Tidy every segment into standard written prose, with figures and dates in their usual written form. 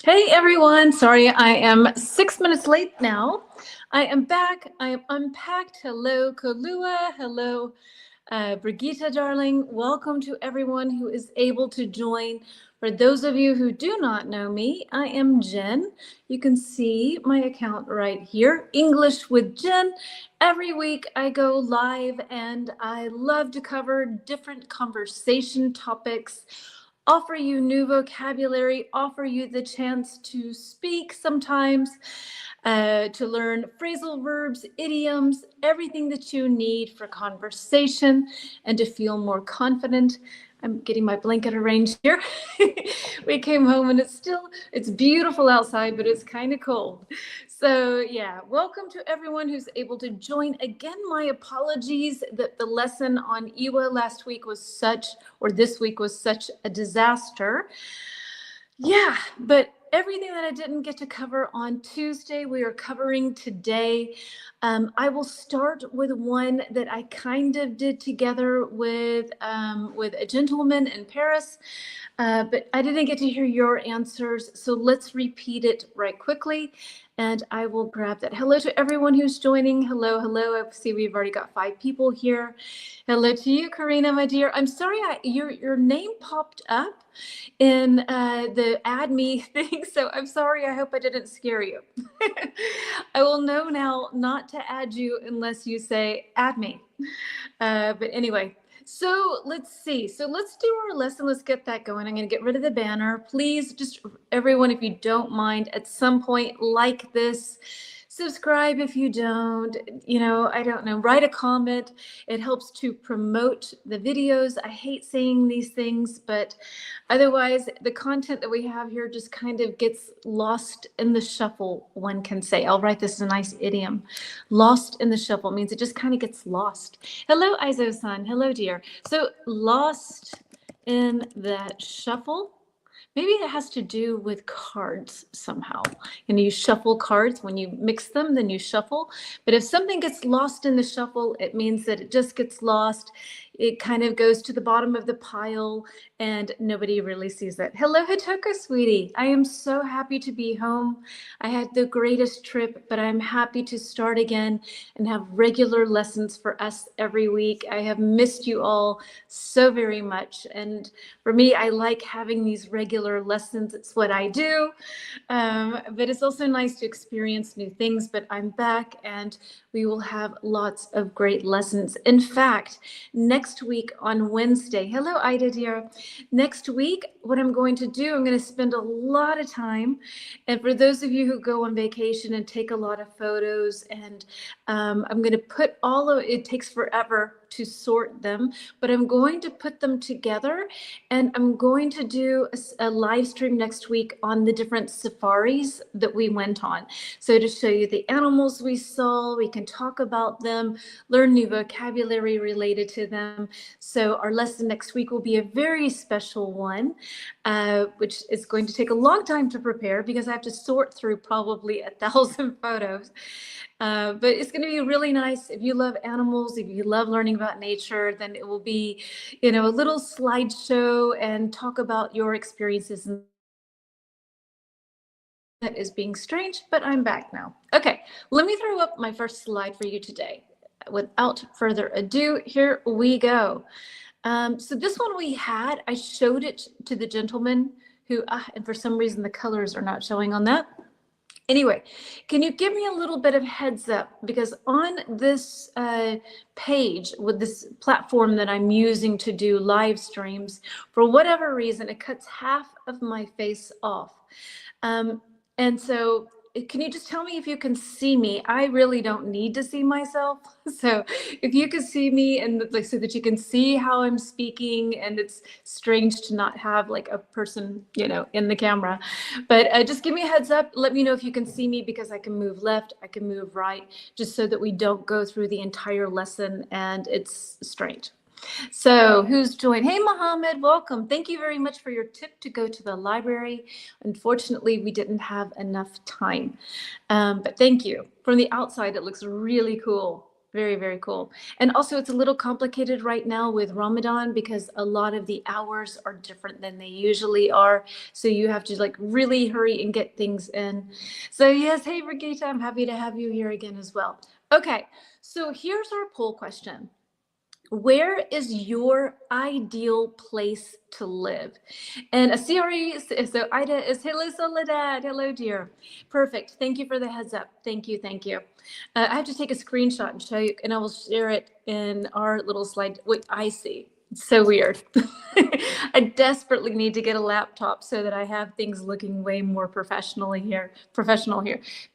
Hey everyone, sorry I am 6 minutes late now. I am back. I am unpacked. Hello, Kalua. Hello, Brigitte, darling. Welcome to everyone who is able to join. For those of you who do not know me, I am Jen. You can see my account right here, English with Jen. Every week I go live and I love to cover different conversation topics, offer you new vocabulary, offer you the chance to speak sometimes, to learn phrasal verbs, idioms, everything that you need for conversation and to feel more confident. I'm getting my blanket arranged here. We came home and it's beautiful outside, but it's kind of cold. So yeah, welcome to everyone who's able to join. Again, my apologies that the lesson on Iwa last week was this week was such a disaster. Yeah, but everything that I didn't get to cover on Tuesday, we are covering today. I will start with one that I kind of did together with a gentleman in Paris, but I didn't get to hear your answers. So let's repeat it right quickly, and I will grab that. Hello to everyone who's joining. Hello, hello. I see we've already got 5 people here. Hello to you, Karina, my dear. I'm sorry, your name popped up in the add me thing, so I'm sorry. I hope I didn't scare you. I will know now not to add you unless you say add me. But anyway, so let's see. So let's do our lesson. Let's get that going. I'm going to get rid of the banner. Please, just everyone, if you don't mind, at some point, like this. Subscribe if you don't, I don't know, write a comment. It helps to promote the videos. I hate saying these things, but otherwise the content that we have here just kind of gets lost in the shuffle, one can say. I'll write this as a nice idiom. Lost in the shuffle means it just kind of gets lost. Hello, Aizo-san. Hello, dear. So lost in that shuffle. Maybe it has to do with cards somehow. You shuffle cards. When you mix them, then you shuffle. But if something gets lost in the shuffle, it means that it just gets lost. It kind of goes to the bottom of the pile and nobody really sees it. Hello, Hitoko, sweetie. I am so happy to be home. I had the greatest trip, but I'm happy to start again and have regular lessons for us every week. I have missed you all so very much. And for me, I like having these regular lessons. It's what I do. But it's also nice to experience new things. But I'm back and we will have lots of great lessons. In fact, next week on Wednesday, hello, Ida, dear. Next week, what I'm going to do, I'm going to spend a lot of time. And for those of you who go on vacation and take a lot of photos, and I'm going to put it takes forever to sort them, but I'm going to put them together and I'm going to do a live stream next week on the different safaris that we went on. So to show you the animals we saw, we can talk about them, learn new vocabulary related to them. So our lesson next week will be a very special one, which is going to take a long time to prepare because I have to sort through probably 1,000 photos. But it's going to be really nice. If you love animals, if you love learning about nature, then it will be, a little slideshow and talk about your experiences. That is being strange, but I'm back now. Okay, let me throw up my first slide for you today. Without further ado, here we go. So this one I showed it to the gentleman who, and for some reason the colors are not showing on that. Anyway, can you give me a little bit of heads up? Because on this page with this platform that I'm using to do live streams, for whatever reason, it cuts half of my face off. And so can you just tell me if you can see me? I really don't need to see myself. So if you can see me and so that you can see how I'm speaking, and it's strange to not have like a person, in the camera, but just give me a heads up. Let me know if you can see me because I can move left, I can move right, just so that we don't go through the entire lesson and it's strange. So who's joined? Hey, Mohammed, welcome. Thank you very much for your tip to go to the library. Unfortunately, we didn't have enough time, but thank you. From the outside, it looks really cool. Very, very cool. And also it's a little complicated right now with Ramadan because a lot of the hours are different than they usually are. So you have to like really hurry and get things in. So yes, hey Brigitte, I'm happy to have you here again as well. Okay, so here's our poll question. Where is your ideal place to live? And a CRE, so Ida is, hello Soledad, hello dear. Perfect, thank you for the heads up. Thank you, thank you. I have to take a screenshot and show you, and I will share it in our little slide, what I see. It's so weird. I desperately need to get a laptop so that I have things looking way more professional here.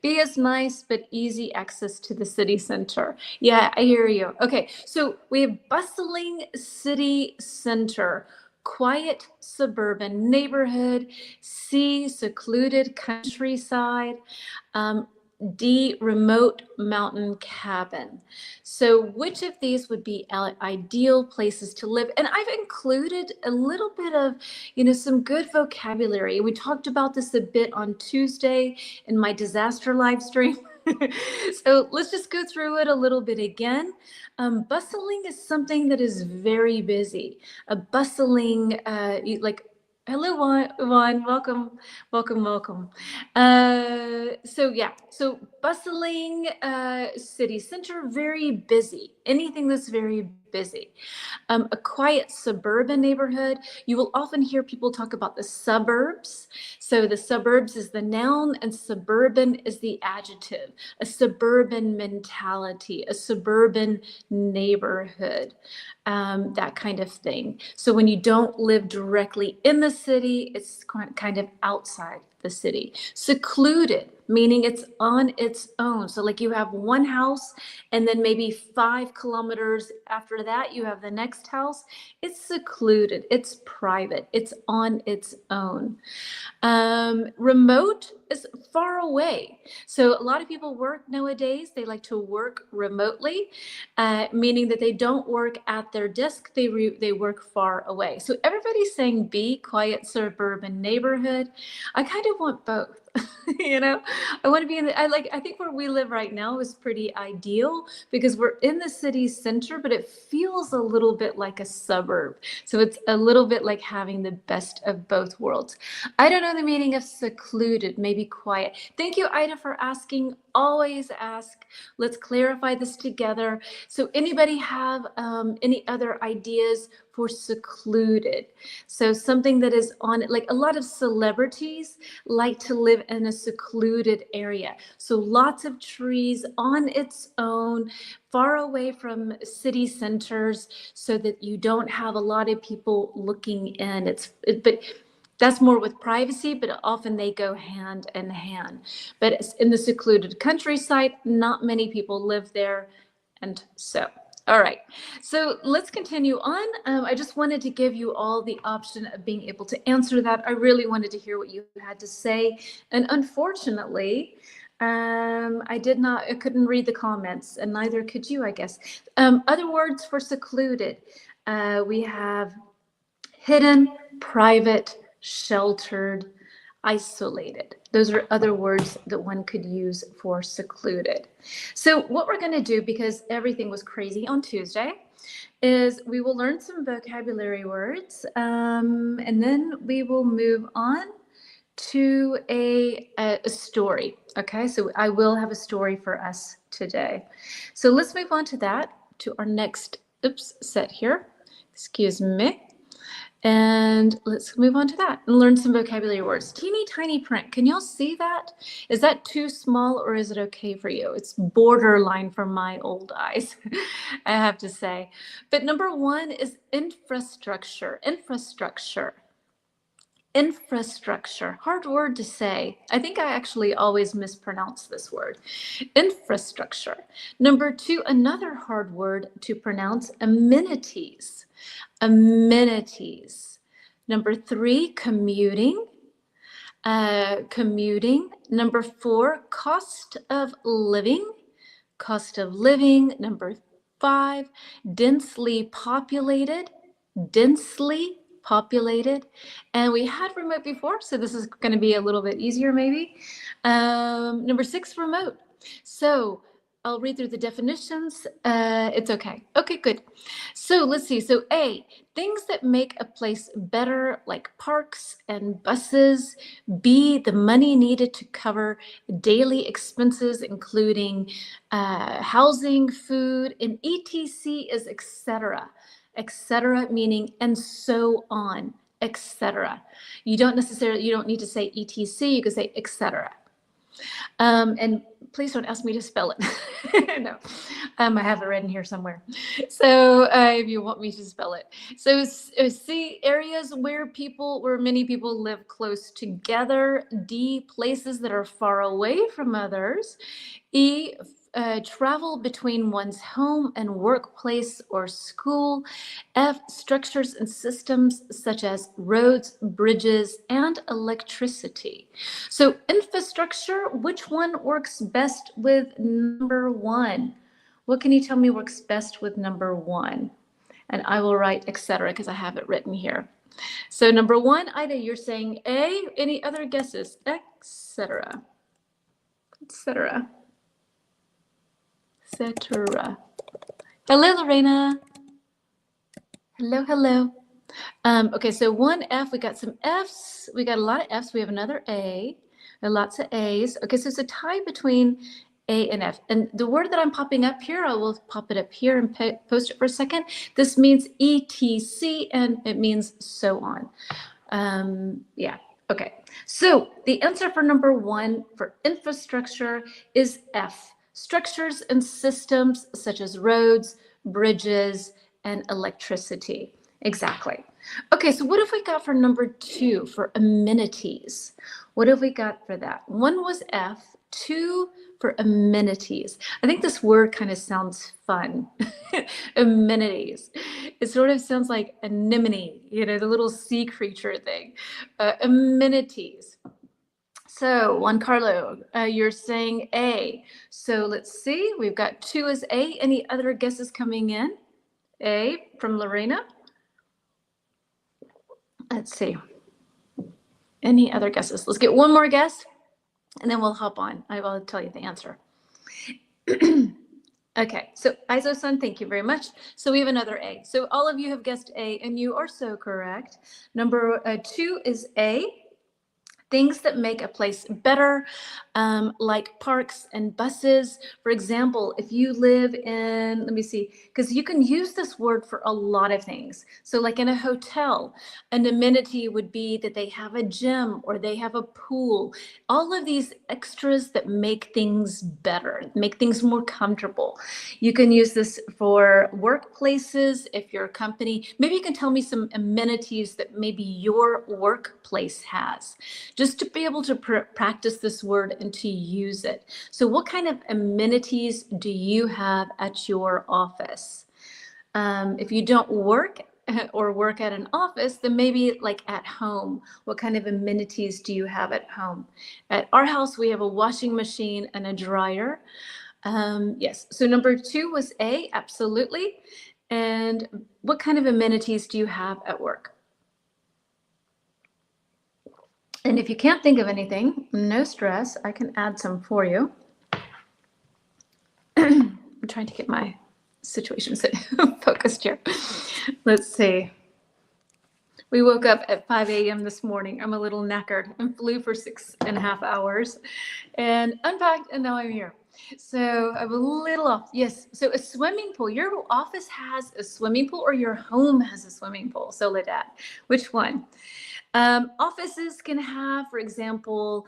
Be as nice, but easy access to the city center. Yeah, I hear you. Okay, so we have bustling city center, quiet suburban neighborhood, C, secluded countryside, D, remote mountain cabin. So which of these would be ideal places to live? And I've included a little bit of, some good vocabulary. We talked about this a bit on Tuesday in my disaster live stream. So let's just go through it a little bit again. Bustling is something that is very busy. A bustling, hello, Juan. Welcome, welcome, welcome. So bustling city center, very busy. Anything that's very busy. A quiet suburban neighborhood. You will often hear people talk about the suburbs. So the suburbs is the noun and suburban is the adjective. A suburban mentality, a suburban neighborhood. That kind of thing. So when you don't live directly in the city, it's kind of outside the city. Secluded, meaning it's on its own. So like you have one house and then maybe 5 kilometers after that, you have the next house. It's secluded, it's private, it's on its own. Remote is far away. So a lot of people work nowadays. They like to work remotely, meaning that they don't work at their desk. They work far away. So everybody's saying B, quiet suburban neighborhood. I kind of want both. I want to be I think where we live right now is pretty ideal because we're in the city center, but it feels a little bit like a suburb. So it's a little bit like having the best of both worlds. I don't know the meaning of secluded, maybe quiet. Thank you, Ida, for asking. Always ask. Let's clarify this together. So anybody have any other ideas for secluded? So something that is on, like a lot of celebrities like to live in a secluded area. So lots of trees on its own, far away from city centers so that you don't have a lot of people looking in. But that's more with privacy, but often they go hand in hand. But in the secluded countryside, not many people live there. And so, all right, so let's continue on. I just wanted to give you all the option of being able to answer that. I really wanted to hear what you had to say. And unfortunately, I couldn't read the comments, and neither could you, I guess. Other words for secluded. We have hidden, private, sheltered, isolated. Those are other words that one could use for secluded. So what we're going to do, because everything was crazy on Tuesday, is we will learn some vocabulary words, and then we will move on to a story. Okay, so I will have a story for us today. So let's move on to that, to our next set here. Excuse me. And let's move on to that and learn some vocabulary words. Teeny tiny print. Can y'all see that? Is that too small or is it okay for you? It's borderline for my old eyes, I have to say. But number one is infrastructure. Infrastructure. Infrastructure. Hard word to say. I think I actually always mispronounce this word. Infrastructure. Number two, another hard word to pronounce, amenities. Amenities. Number three, commuting. Commuting. Number four, cost of living. Cost of living. Number five, densely populated. Densely populated. And we had remote before, so this is going to be a little bit easier maybe. Number six, remote. So I'll read through the definitions. It's okay. Okay, good. So let's see. So A, things that make a place better, like parks and buses. B, the money needed to cover daily expenses, including housing, food, and etc. is etc. Etc. meaning and so on, etc. You don't need to say etc. You can say etc. And please don't ask me to spell it. No, I have it written here somewhere. So if you want me to spell it. So C, areas where many people live close together. D, places that are far away from others. E, travel between one's home and workplace or school. F, structures and systems such as roads, bridges, and electricity. So infrastructure, which one works best with number one? What can you tell me works best with number one? And I will write etc. because I have it written here. So number one, Ida, you're saying A. Any other guesses? Etc. Etc. Etc. Hello, Lorena. Hello, hello. Okay, so one F, we got some Fs. We got a lot of Fs. We have another A, and lots of A's. Okay, so it's a tie between A and F. And the word that I'm popping up here, I will pop it up here and post it for a second. This means ETC, and it means so on. Yeah, okay. So the answer for number one for infrastructure is F. Structures and systems such as roads, bridges, and electricity. Exactly. Okay, so what have we got for number two for amenities? What have we got for that? One was F, two for amenities. I think this word kind of sounds fun. Amenities. It sort of sounds like anemone, the little sea creature thing. Amenities. So Juan Carlo, you're saying A. So let's see, we've got two as A. Any other guesses coming in? A from Lorena. Let's see. Any other guesses? Let's get one more guess and then we'll hop on. I will tell you the answer. Okay, so Aizo-san, thank you very much. So we have another A. So all of you have guessed A and you are so correct. Number two is A. Things that make a place better, like parks and buses. For example, if you live in, let me see, because you can use this word for a lot of things. So like in a hotel, an amenity would be that they have a gym or they have a pool. All of these extras that make things better, make things more comfortable. You can use this for workplaces. If your company, maybe you can tell me some amenities that maybe your workplace has, just to be able to practice this word and to use it. So what kind of amenities do you have at your office? If you don't work or work at an office, then maybe like at home, what kind of amenities do you have at home? At our house, we have a washing machine and a dryer. Yes, so number two was A, absolutely. And what kind of amenities do you have at work? And if you can't think of anything, no stress, I can add some for you. I'm trying to get my situation focused here. Let's see. We woke up at 5 a.m. this morning. I'm a little knackered and flew for 6.5 hours and unpacked, and now I'm here. So I'm a little off. Yes. So a swimming pool. Your office has a swimming pool or your home has a swimming pool? So Ledad, which one? Offices can have, for example,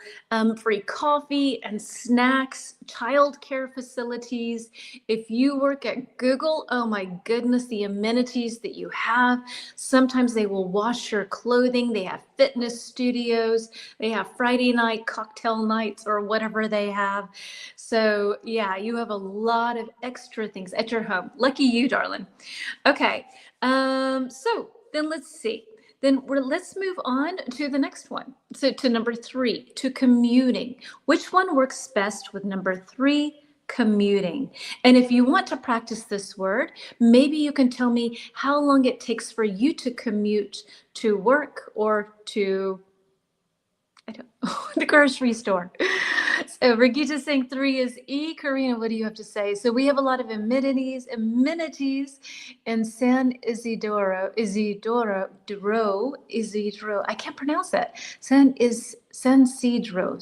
free coffee and snacks, childcare facilities. If you work at Google, oh my goodness, the amenities that you have. Sometimes they will wash your clothing. They have fitness studios. They have Friday night cocktail nights or whatever they have. So yeah, you have a lot of extra things at your home. Lucky you, darling. Okay, so then let's see. Then let's move on to the next one. So to number three, to commuting. Which one works best with number three? Commuting. And if you want to practice this word, maybe you can tell me how long it takes for you to commute to work or to, I don't know, the grocery store. So Brigitta's saying 3 is E. Karina, what do you have to say? So we have a lot of amenities in San Isidro. I can't pronounce that. San Isidro.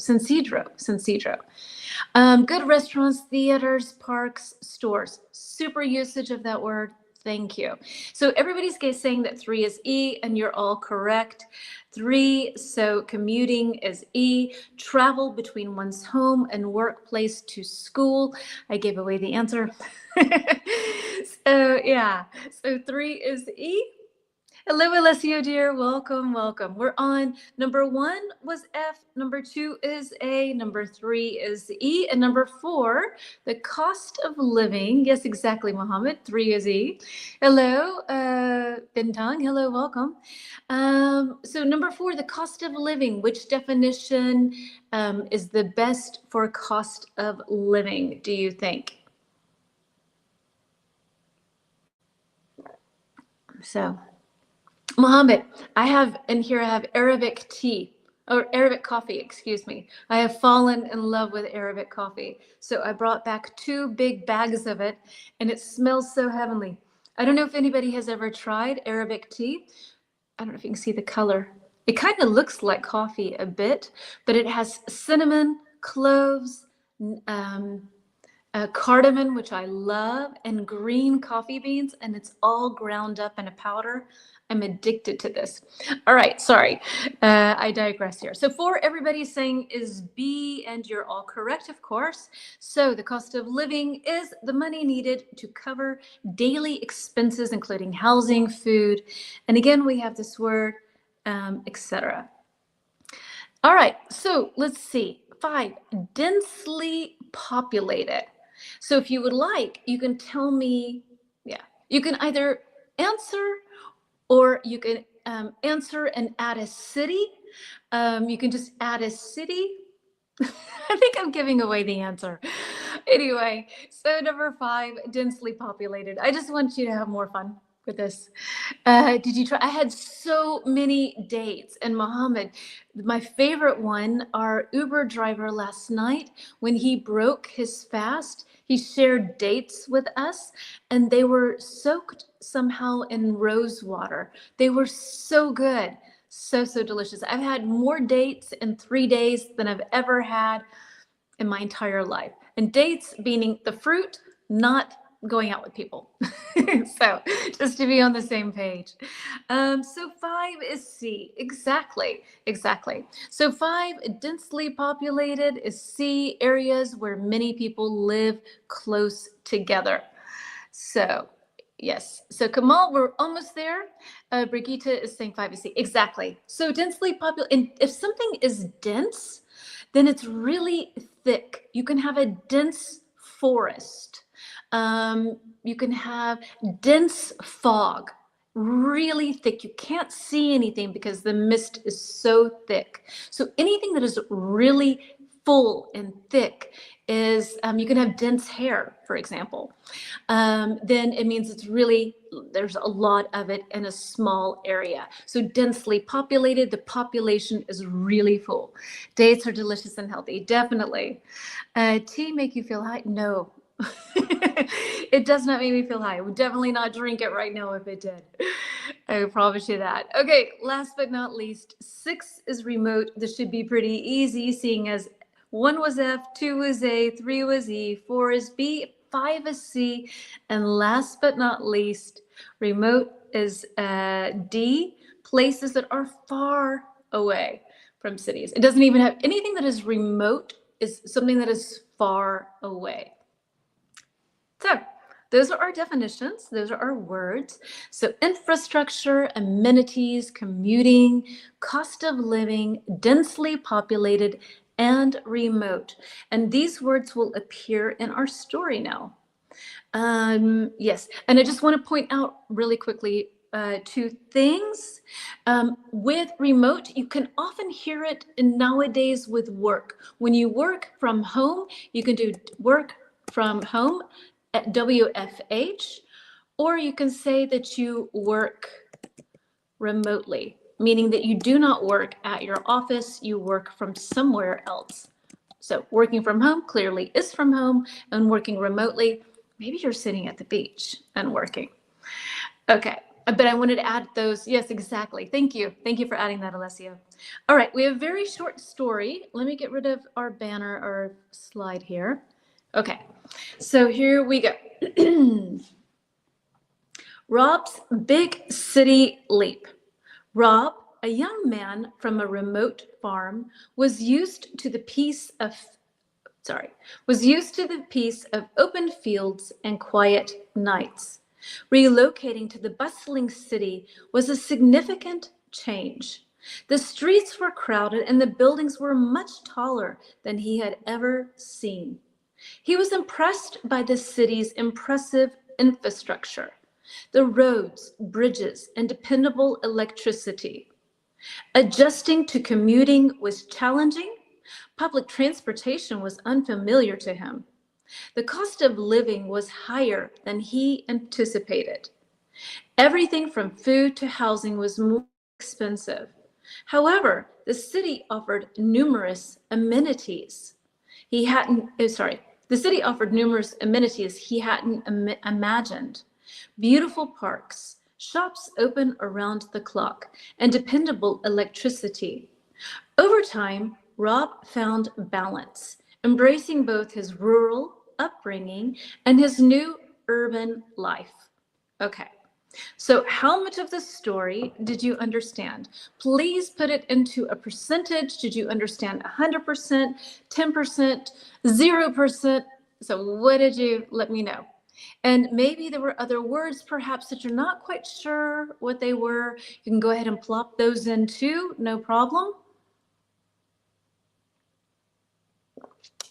Good restaurants, theaters, parks, stores. Super usage of that word. Thank you. So everybody's saying that 3 is E, and you're all correct. 3, so commuting is E. Travel between one's home and workplace to school. I gave away the answer. So yeah, so 3 is E. Hello, Alessio, dear. Welcome, welcome. We're on number 1 was F, number 2 is A, number 3 is E, and number 4, the cost of living. Yes, exactly, Mohammed. 3 is E. Hello, Bintang. Hello, welcome. So number 4, the cost of living. Which definition is the best for cost of living, do you think? So, Mohammed, I have Arabic tea, or Arabic coffee, excuse me. I have fallen in love with Arabic coffee. So I brought back 2 big bags of it, and it smells so heavenly. I don't know if anybody has ever tried Arabic tea. I don't know if you can see the color. It kind of looks like coffee a bit, but it has cinnamon, cloves, cardamom, which I love, and green coffee beans, and it's all ground up in a powder. I'm addicted to this. All right, sorry, I digress here. So 4, everybody's saying is B, and you're all correct, of course. So the cost of living is the money needed to cover daily expenses, including housing, food, and again, we have this word, etc. All right, so let's see. 5, densely populated. So if you would like, you can tell me, you can either answer, or you can answer and add a city. You can just add a city. I think I'm giving away the answer. Anyway, so number 5, densely populated. I just want you to have more fun with this. Did you try? I had so many dates. And Mohammed, my favorite one, our Uber driver last night, when he broke his fast, he shared dates with us, and they were soaked somehow in rose water. They were so good. So delicious. I've had more dates in 3 days than I've ever had in my entire life. And dates meaning the fruit, not going out with people. So just to be on the same page. So 5 is C. Exactly. So 5, densely populated, is C, areas where many people live close together. So yes. So Kamal, we're almost there. Brigitte is saying 5 is C. Exactly. So densely populated. And if something is dense, then it's really thick. You can have a dense forest. You can have dense fog, really thick. You can't see anything because the mist is so thick. So anything that is really full and thick is, you can have dense hair, for example. Then it means there's a lot of it in a small area. So densely populated, the population is really full. Dates are delicious and healthy, definitely. Tea make you feel high? No. It does not make me feel high. I would definitely not drink it right now if it did. I promise you that. Okay, last but not least, 6 is remote. This should be pretty easy, seeing as 1 was F, 2 was A, 3 was E, 4 is B, 5 is C, and last but not least, remote is D, places that are far away from cities. It doesn't even have anything that is remote, is something that is far away. So those are our definitions. Those are our words. So infrastructure, amenities, commuting, cost of living, densely populated, and remote. And these words will appear in our story now. Yes, and I just want to point out really quickly 2 things. With remote, you can often hear it nowadays with work. When you work from home, you can do work from home at WFH, or you can say that you work remotely, meaning that you do not work at your office, you work from somewhere else. So working from home clearly is from home, and working remotely, maybe you're sitting at the beach and working. Okay, but I wanted to add those. Yes, exactly. Thank you. Thank you for adding that, Alessio. All right, we have a very short story. Let me get rid of our banner or slide here. Okay, so here we go. Rob's Big City Leap. Rob, a young man from a remote farm, was used to the peace of open fields and quiet nights. Relocating to the bustling city was a significant change. The streets were crowded and the buildings were much taller than he had ever seen. He was impressed by the city's impressive infrastructure, the roads, bridges, and dependable electricity. Adjusting to commuting was challenging. Public transportation was unfamiliar to him. The cost of living was higher than he anticipated. Everything from food to housing was more expensive. However, the city offered numerous amenities. The city offered numerous amenities he hadn't imagined. Beautiful parks, shops open around the clock, and dependable electricity. Over time, Rob found balance, embracing both his rural upbringing and his new urban life. Okay, so how much of the story did you understand? Please put it into a percentage. Did you understand 100%, 10%, 0%? So what did you let me know? And maybe there were other words perhaps that you're not quite sure what they were. You can go ahead and plop those in too, no problem.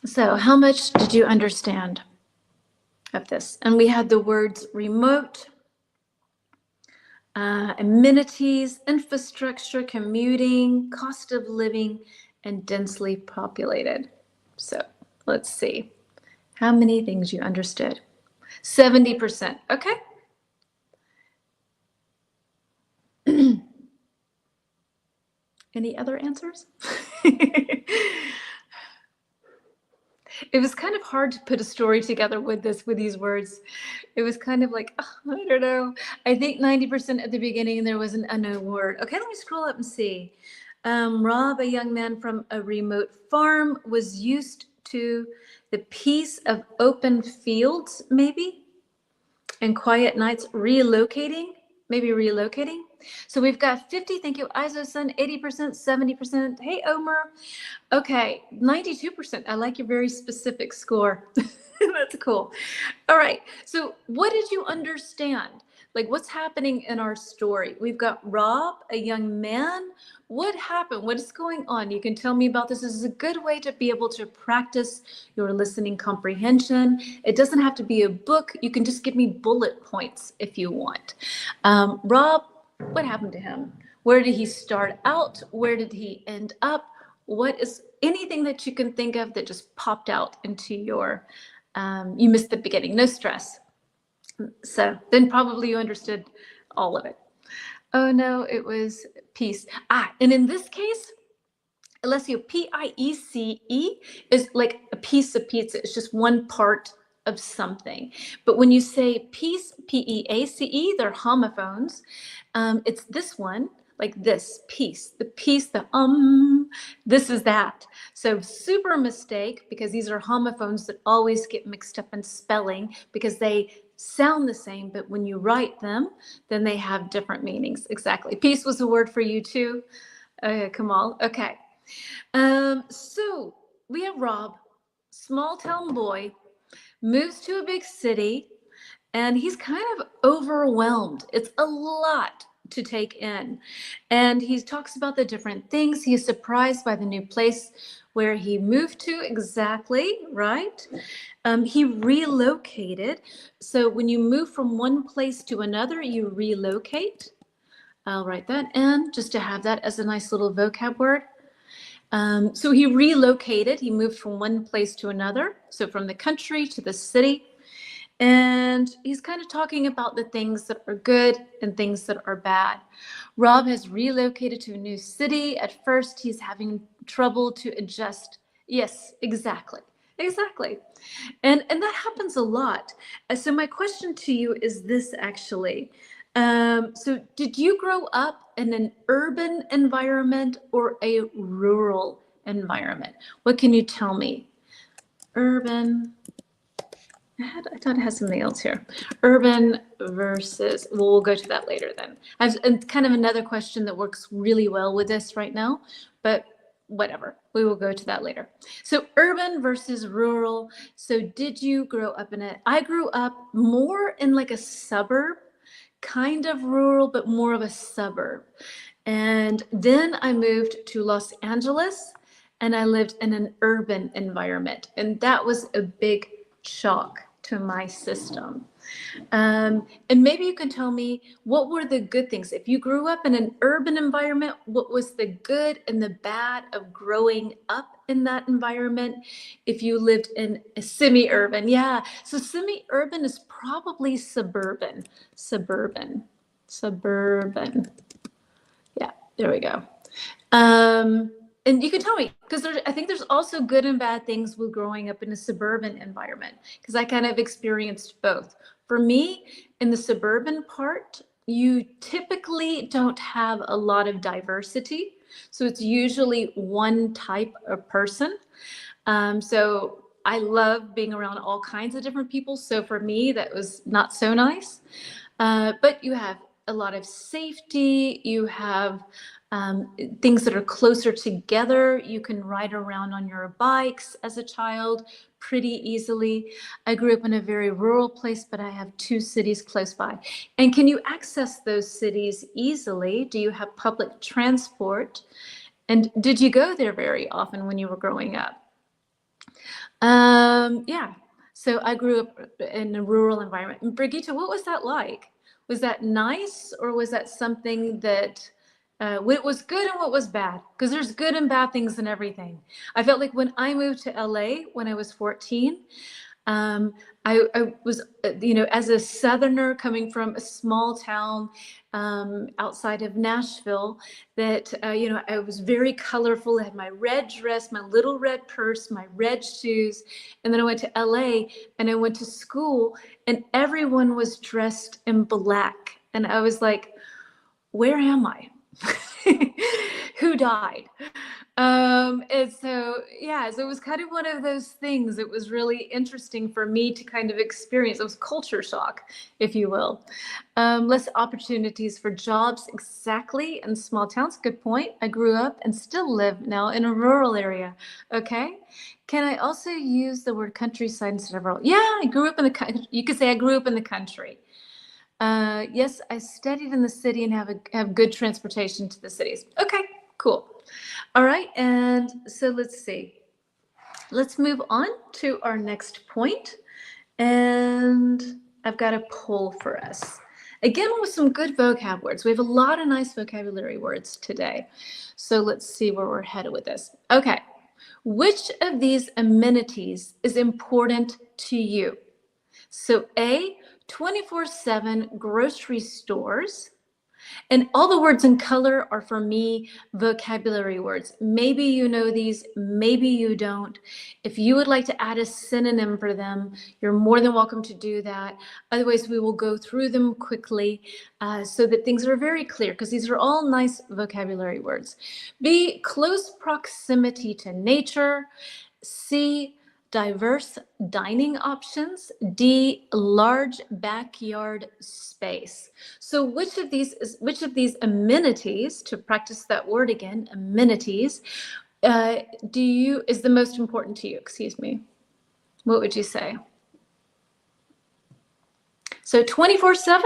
So how much did you understand of this? And we had the words remote, amenities, infrastructure, commuting, cost of living, and densely populated. So let's see how many things you understood. 70%. Okay. Any other answers? It was kind of hard to put a story together with these words. It was kind of like, oh, I don't know. I think 90% at the beginning there was an unknown word. Okay, let me scroll up and see. Rob, a young man from a remote farm, was used to the peace of open fields, maybe, and quiet nights, relocating. So we've got 50, thank you, Iso-san, 80%, 70%. Hey, Omer. Okay, 92%. I like your very specific score. That's cool. All right, so what did you understand? Like, what's happening in our story? We've got Rob, a young man. What happened? What is going on? You can tell me about this. This is a good way to be able to practice your listening comprehension. It doesn't have to be a book. You can just give me bullet points if you want. Rob, what happened to him? Where did he start out? Where did he end up? What is anything that you can think of that just popped out into your, you missed the beginning, no stress. So then probably you understood all of it. Oh no, it was peace. And in this case, Alessio, P-I-E-C-E is like a piece of pizza. It's just one part of something. But when you say peace, P-E-A-C-E, they're homophones. It's this one, like this, peace, the peace, this is that. So super mistake, because these are homophones that always get mixed up in spelling because they sound the same, but when you write them, then they have different meanings. Exactly. Peace was a word for you too, Kamal. Okay. So we have Rob, small town boy, moves to a big city, and he's kind of overwhelmed. It's a lot to take in. And he talks about the different things. He is surprised by the new place where he moved to, exactly, right? He relocated. So when you move from one place to another, you relocate. I'll write that in just to have that as a nice little vocab word. So he relocated. He moved from one place to another. So from the country to the city. And he's kind of talking about the things that are good and things that are bad. Rob has relocated to a new city. At first, he's having trouble to adjust Yes, exactly. Exactly. And that happens a lot. So my question to you is this actually. So did you grow up in an urban environment or a rural environment? What can you tell me? Urban. I thought I had something else here. Urban versus, well, we'll go to that later then. I have kind of another question that works really well with this right now, but whatever. We will go to that later. So urban versus rural. So did you grow up in it? I grew up more in like a suburb, kind of rural, but more of a suburb. And then I moved to Los Angeles and I lived in an urban environment. And that was a big shock to my system. And maybe you can tell me, what were the good things? If you grew up in an urban environment, what was the good and the bad of growing up in that environment? If you lived in a semi-urban, yeah. So semi-urban is probably suburban. Suburban. Yeah, there we go. And you can tell me, because I think there's also good and bad things with growing up in a suburban environment, because I kind of experienced both. For me, in the suburban part, you typically don't have a lot of diversity. So it's usually one type of person. So I love being around all kinds of different people. So for me, that was not so nice. But you have a lot of safety. You have things that are closer together. You can ride around on your bikes as a child pretty easily. I grew up in a very rural place, but I have 2 cities close by. And can you access those cities easily? Do you have public transport? And did you go there very often when you were growing up? Yeah. So I grew up in a rural environment. And Brigitte, what was that like? Was that nice, or was that something that what was good and what was bad? Because there's good and bad things in everything. I felt like when I moved to LA when I was 14, I was, as a Southerner coming from a small town outside of Nashville, that, I was very colorful. I had my red dress, my little red purse, my red shoes. And then I went to LA and I went to school and everyone was dressed in black. And I was like, where am I? Who died? And so, yeah, so it was kind of one of those things. It was really interesting for me to kind of experience. It was culture shock, if you will. Less opportunities for jobs exactly in small towns. Good point. I grew up and still live now in a rural area. Okay. Can I also use the word countryside instead of rural? Yeah, I grew up in the country. You could say I grew up in the country. Yes, I studied in the city and have good transportation to the cities. Okay, cool. All right, and so let's see. Let's move on to our next point. And I've got a poll for us. Again, with some good vocab words. We have a lot of nice vocabulary words today. So let's see where we're headed with this. Okay, which of these amenities is important to you? So A, 24/7 grocery stores. And all the words in color are, for me, vocabulary words. Maybe you know these, maybe you don't. If you would like to add a synonym for them, you're more than welcome to do that. Otherwise, we will go through them quickly so that things are very clear, because these are all nice vocabulary words. B, close proximity to nature. C, diverse dining options. D, large backyard space. So which of these amenities, to practice that word again, amenities, is the most important to you? Excuse me. What would you say? So 24/7,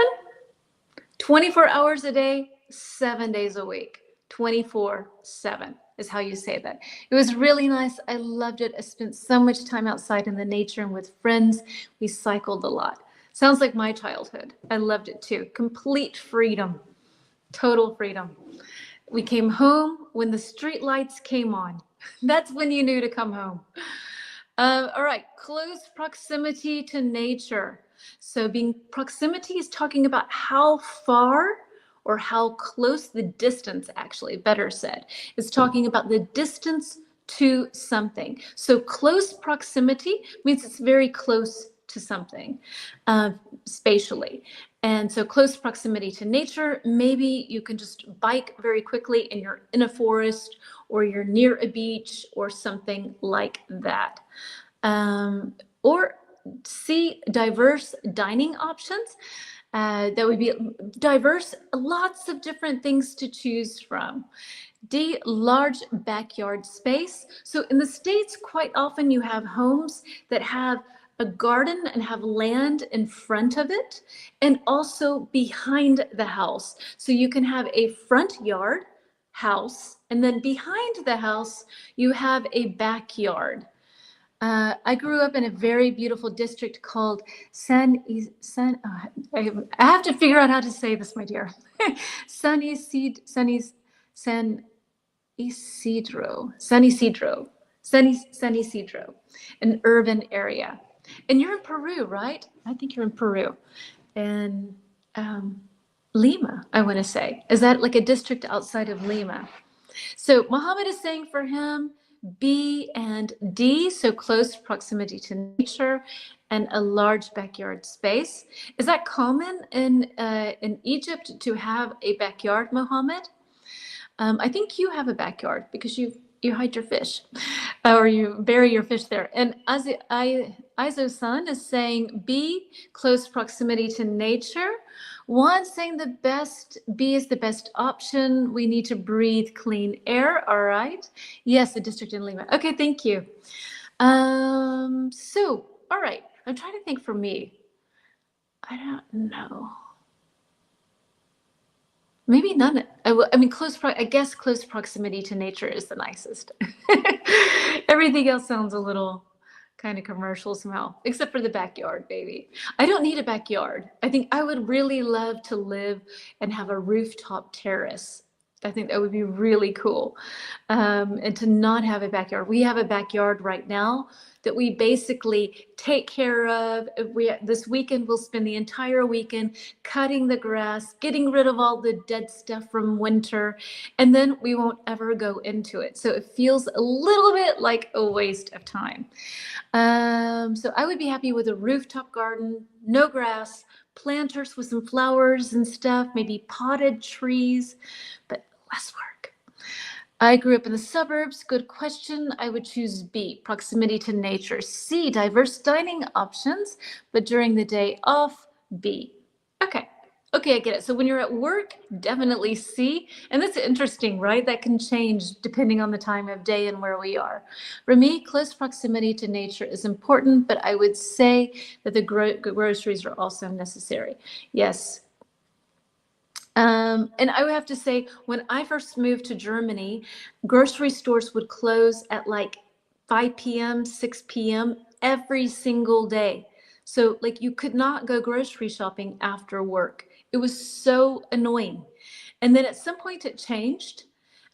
24 hours a day, 7 days a week. 24/7 is how you say that. It was really nice. I loved it. I spent so much time outside in the nature and with friends. We cycled a lot. Sounds like my childhood. I loved it too. Complete freedom, total freedom. We came home when the street lights came on. That's when you knew to come home. All right, close proximity to nature. So proximity is talking about how far or how close, the distance, actually, better said. It's talking about the distance to something. So close proximity means it's very close to something spatially. And so close proximity to nature, maybe you can just bike very quickly and you're in a forest or you're near a beach or something like that. Or C, diverse dining options. That would be diverse, lots of different things to choose from. D, large backyard space. So in the States, quite often you have homes that have a garden and have land in front of it and also behind the house. So you can have a front yard house and then behind the house you have a backyard. I grew up in a very beautiful district called I have to figure out how to say this, my dear. San Isidro, an urban area. And you're in Peru, right? I think you're in Peru. And Lima, I want to say. Is that like a district outside of Lima? So Muhammad is saying for him, B and D, so close proximity to nature and a large backyard space. Is that common in Egypt to have a backyard, Muhammad? I think you have a backyard because you hide your fish or you bury your fish there. And Aizo-san is saying B, close proximity to nature. Juan saying the best, B is the best option. We need to breathe clean air. All right. Yes, a district in Lima. Okay, thank you. So, all right. I'm trying to think for me. I don't know. Maybe none. I mean, I guess close proximity to nature is the nicest. Everything else sounds a little kind of commercial somehow, except for the backyard, baby. I don't need a backyard. I think I would really love to live and have a rooftop terrace. I think that would be really cool. And to not have a backyard. We have a backyard right now that we basically take care of. This weekend, we'll spend the entire weekend cutting the grass, getting rid of all the dead stuff from winter, and then we won't ever go into it. So it feels a little bit like a waste of time. So I would be happy with a rooftop garden, no grass, planters with some flowers and stuff, maybe potted trees, but less work. I grew up in the suburbs. Good question. I would choose B, proximity to nature. C, diverse dining options, but during the day off, B. Okay. Okay, I get it. So when you're at work, definitely C. And that's interesting, right? That can change depending on the time of day and where we are. For me, close proximity to nature is important, but I would say that the groceries are also necessary. Yes. And I would have to say, when I first moved to Germany, grocery stores would close at like 5 p.m., 6 p.m. every single day. So like you could not go grocery shopping after work. It was so annoying. And then at some point it changed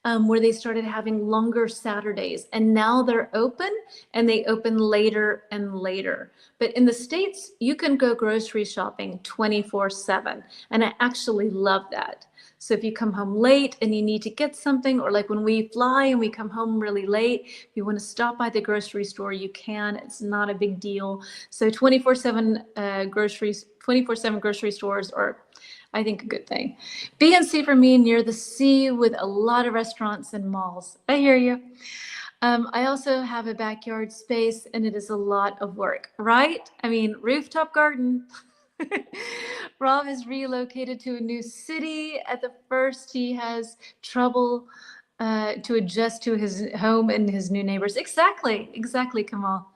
where they started having longer Saturdays, and now they're open and they open later and later. But in the States, you can go grocery shopping 24/7. And I actually love that. So if you come home late and you need to get something, or like when we fly and we come home really late, if you want to stop by the grocery store, you can. It's not a big deal. So 24/7 grocery stores are, I think, a good thing. B and C for me, near the sea with a lot of restaurants and malls. I hear you. I also have a backyard space and it is a lot of work, right? I mean, rooftop garden. Rob has relocated to a new city. At the first, he has trouble to adjust to his home and his new neighbors. Exactly, Kamal.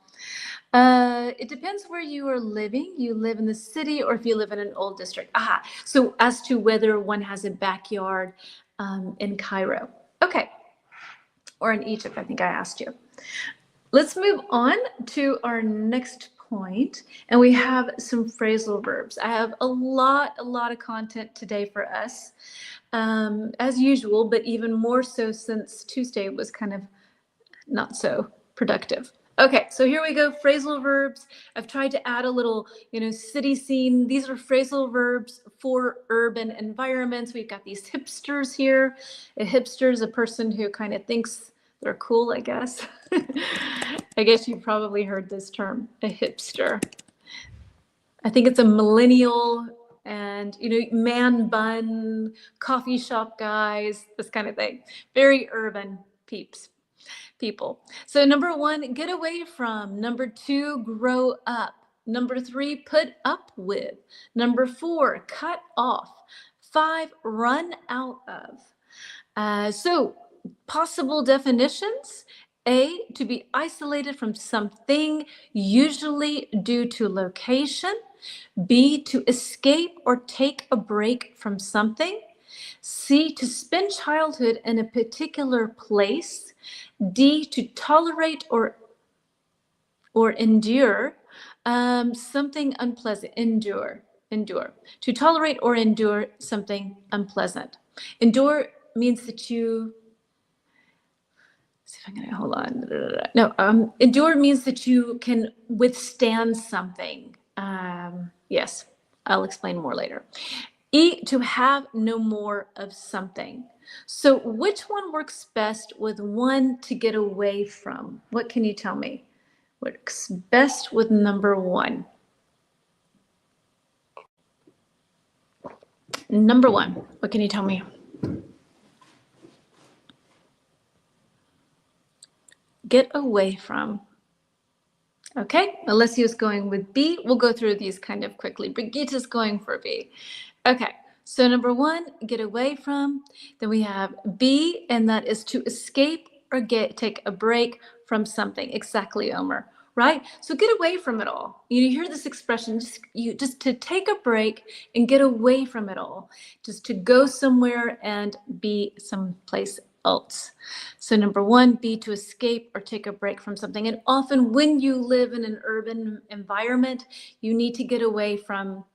It depends where you are living. You live in the city or if you live in an old district. Aha, so as to whether one has a backyard in Cairo. Okay, or in Egypt, I think I asked you. Let's move on to our next point, and we have some phrasal verbs. I have a lot of content today for us, as usual, but even more so since Tuesday was kind of not so productive. Okay, so here we go, phrasal verbs. I've tried to add a little, city scene. These are phrasal verbs for urban environments. We've got these hipsters here. A hipster is a person who kind of thinks They're cool, I guess. I guess you've probably heard this term, a hipster. I think it's a millennial and, man bun, coffee shop guys, this kind of thing. Very urban people. So number 1, get away from. Number 2, grow up. Number 3, put up with. Number 4, cut off. 5, run out of. So possible definitions. A, to be isolated from something, usually due to location. B, to escape or take a break from something. C, to spend childhood in a particular place. D, to tolerate or endure something unpleasant. Endure. To tolerate or endure something unpleasant. Endure means that you, see if I'm gonna, hold on. No, endure means that you can withstand something. Yes, I'll explain more later. E, to have no more of something. So which one works best with one to get away from? What can you tell me? Works best with number 1. Number 1, what can you tell me? Get away from. Okay, Alessia's going with B. We'll go through these kind of quickly. Brigitta's going for B. Okay, so number 1, get away from. Then we have B, and that is to escape or take a break from something. Exactly, Omer, right? So get away from it all. You hear this expression, just to take a break and get away from it all. Just to go somewhere and be someplace else. So number 1, be to escape or take a break from something. And often when you live in an urban environment, you need to get away from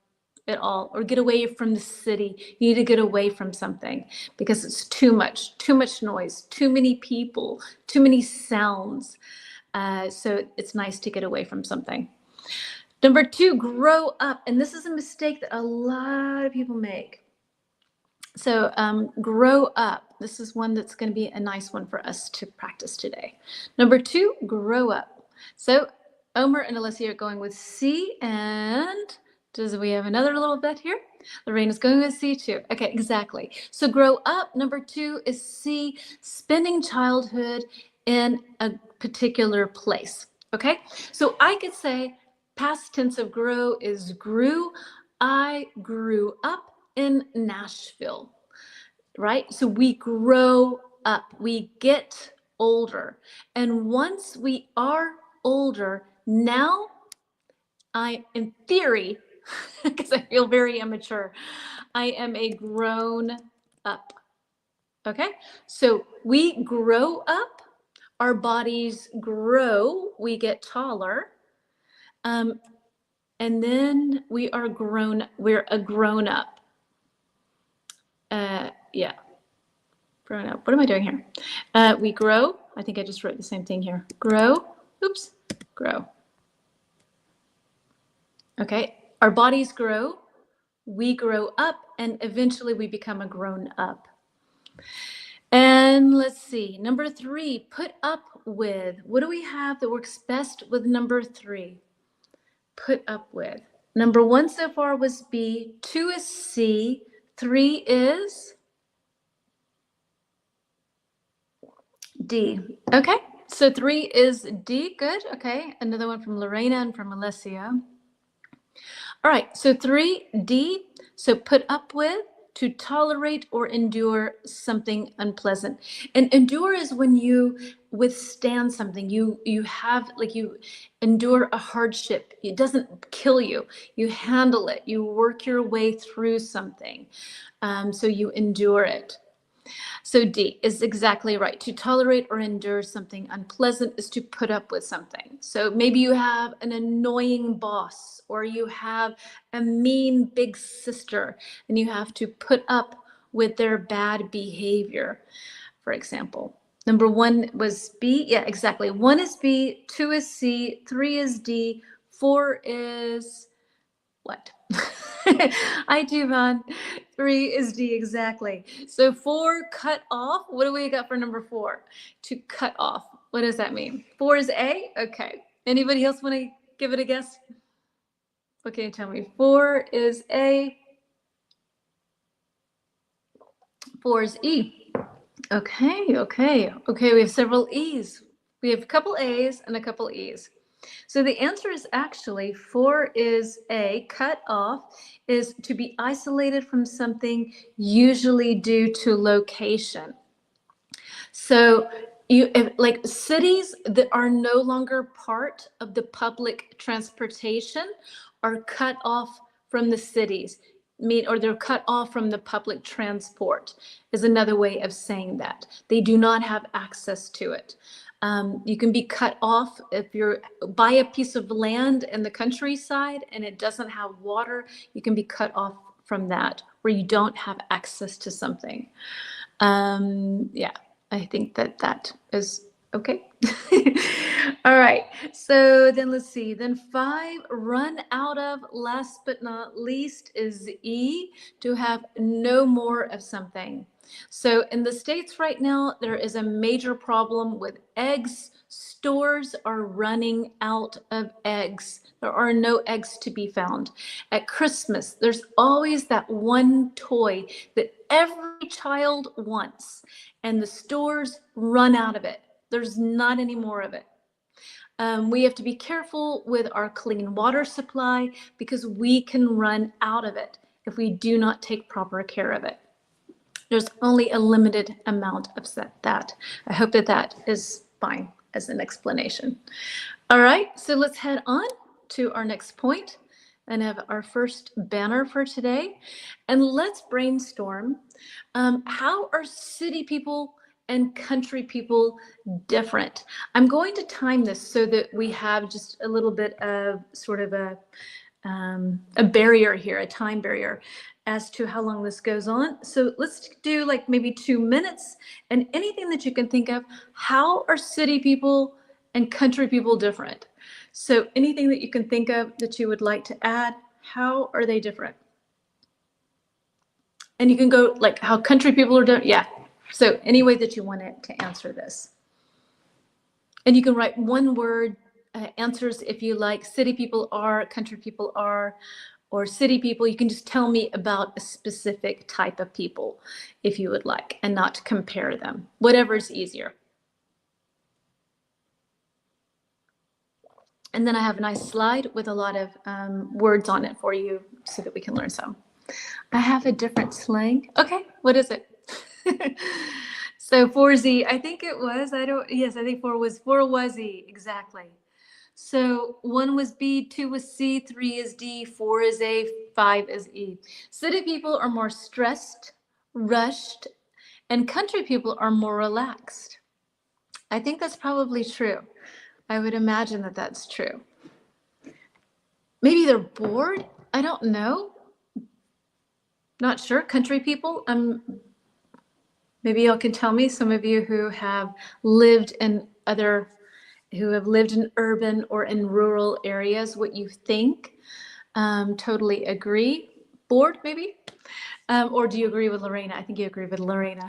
it all, or get away from the city. You need to get away from something because it's too much noise, too many people, too many sounds. So it's nice to get away from something. Number 2, grow up. And this is a mistake that a lot of people make. So grow up. This is one that's going to be a nice one for us to practice today. Number 2, grow up. So Omer and Alessia are going with C, and does we have another little bit here? Lorraine is going with C too. Okay, exactly. So grow up. Number 2 is C, spending childhood in a particular place. Okay, so I could say past tense of grow is grew. I grew up in Nashville, right? So we grow up, we get older. And once we are older, now I, in theory, because I feel very immature, I am a grown up. Okay, so we grow up, our bodies grow, we get taller, and then we're a grown up. Yeah, grown up. What am I doing here? We grow. I think I just wrote the same thing here. Grow. Oops. Grow. Okay. Our bodies grow. We grow up, and eventually we become a grown up. And let's see. Number 3, put up with. What do we have that works best with number 3? Put up with. Number 1 so far was B. 2 is C. 3 is D. Okay, so 3 is D. Good. Okay, another one from Lorena and from Alessia. All right, so 3D. So put up with, to tolerate or endure something unpleasant. And endure is when you withstand something. You have, like, you endure a hardship. It doesn't kill you. You handle it. You work your way through something. So you endure it. So D is exactly right. To tolerate or endure something unpleasant is to put up with something. So maybe you have an annoying boss, or you have a mean big sister, and you have to put up with their bad behavior, for example. Number 1 was B. Yeah, exactly. 1 is B, 2 is C, 3 is D, 4 is what? I do, Van. 3 is D, exactly. So 4, cut off. What do we got for number 4? To cut off. What does that mean? 4 is A? Okay. Anybody else want to give it a guess? Okay, tell me. 4 is A. 4 is E. Okay. We have several E's. We have a couple A's and a couple E's. So the answer is actually 4 is A. Cut off is to be isolated from something, usually due to location. So like cities that are no longer part of the public transportation are cut off from the cities, or they're cut off from the public transport is another way of saying that. They do not have access to it. You can be cut off if you're buy a piece of land in the countryside and it doesn't have water. You can be cut off from that, where you don't have access to something. Yeah, I think that is okay. All right, so then let's see. Then 5, run out of, last but not least, is E, to have no more of something. So in the States right now, there is a major problem with eggs. Stores are running out of eggs. There are no eggs to be found. At Christmas, there's always that one toy that every child wants, and the stores run out of it. There's not any more of it. We have to be careful with our clean water supply because we can run out of it if we do not take proper care of it. There's only a limited amount of that. I hope that is fine as an explanation. All right, so let's head on to our next point and have our first banner for today. And let's brainstorm, how are city people and country people different? I'm going to time this so that we have just a little bit of sort of a barrier here, a time barrier, as to how long this goes on. So let's do like maybe 2 minutes, and anything that you can think of. How are city people and country people different? So anything that you can think of that you would like to add, how are they different? And you can go like how country people are different. Yeah. So any way that you want it to answer this. And you can write one word answers if you like. City people are, country people are, or city people. You can just tell me about a specific type of people if you would like, and not compare them. Whatever is easier. And then I have a nice slide with a lot of words on it for you so that we can learn some. I have a different slang. Okay, what is it? So 4Z, I think it was, yes, I think 4 was E, exactly. So 1 was B, 2 was C, 3 is D, 4 is A, 5 is E. City people are more stressed, rushed, and country people are more relaxed. I think that's probably true. I would imagine that that's true. Maybe they're bored? I don't know. Not sure. Country people, maybe y'all can tell me, some of you who have lived in urban or in rural areas, what you think. Totally agree. Bored, maybe? Or do you agree with Lorena? I think you agree with Lorena.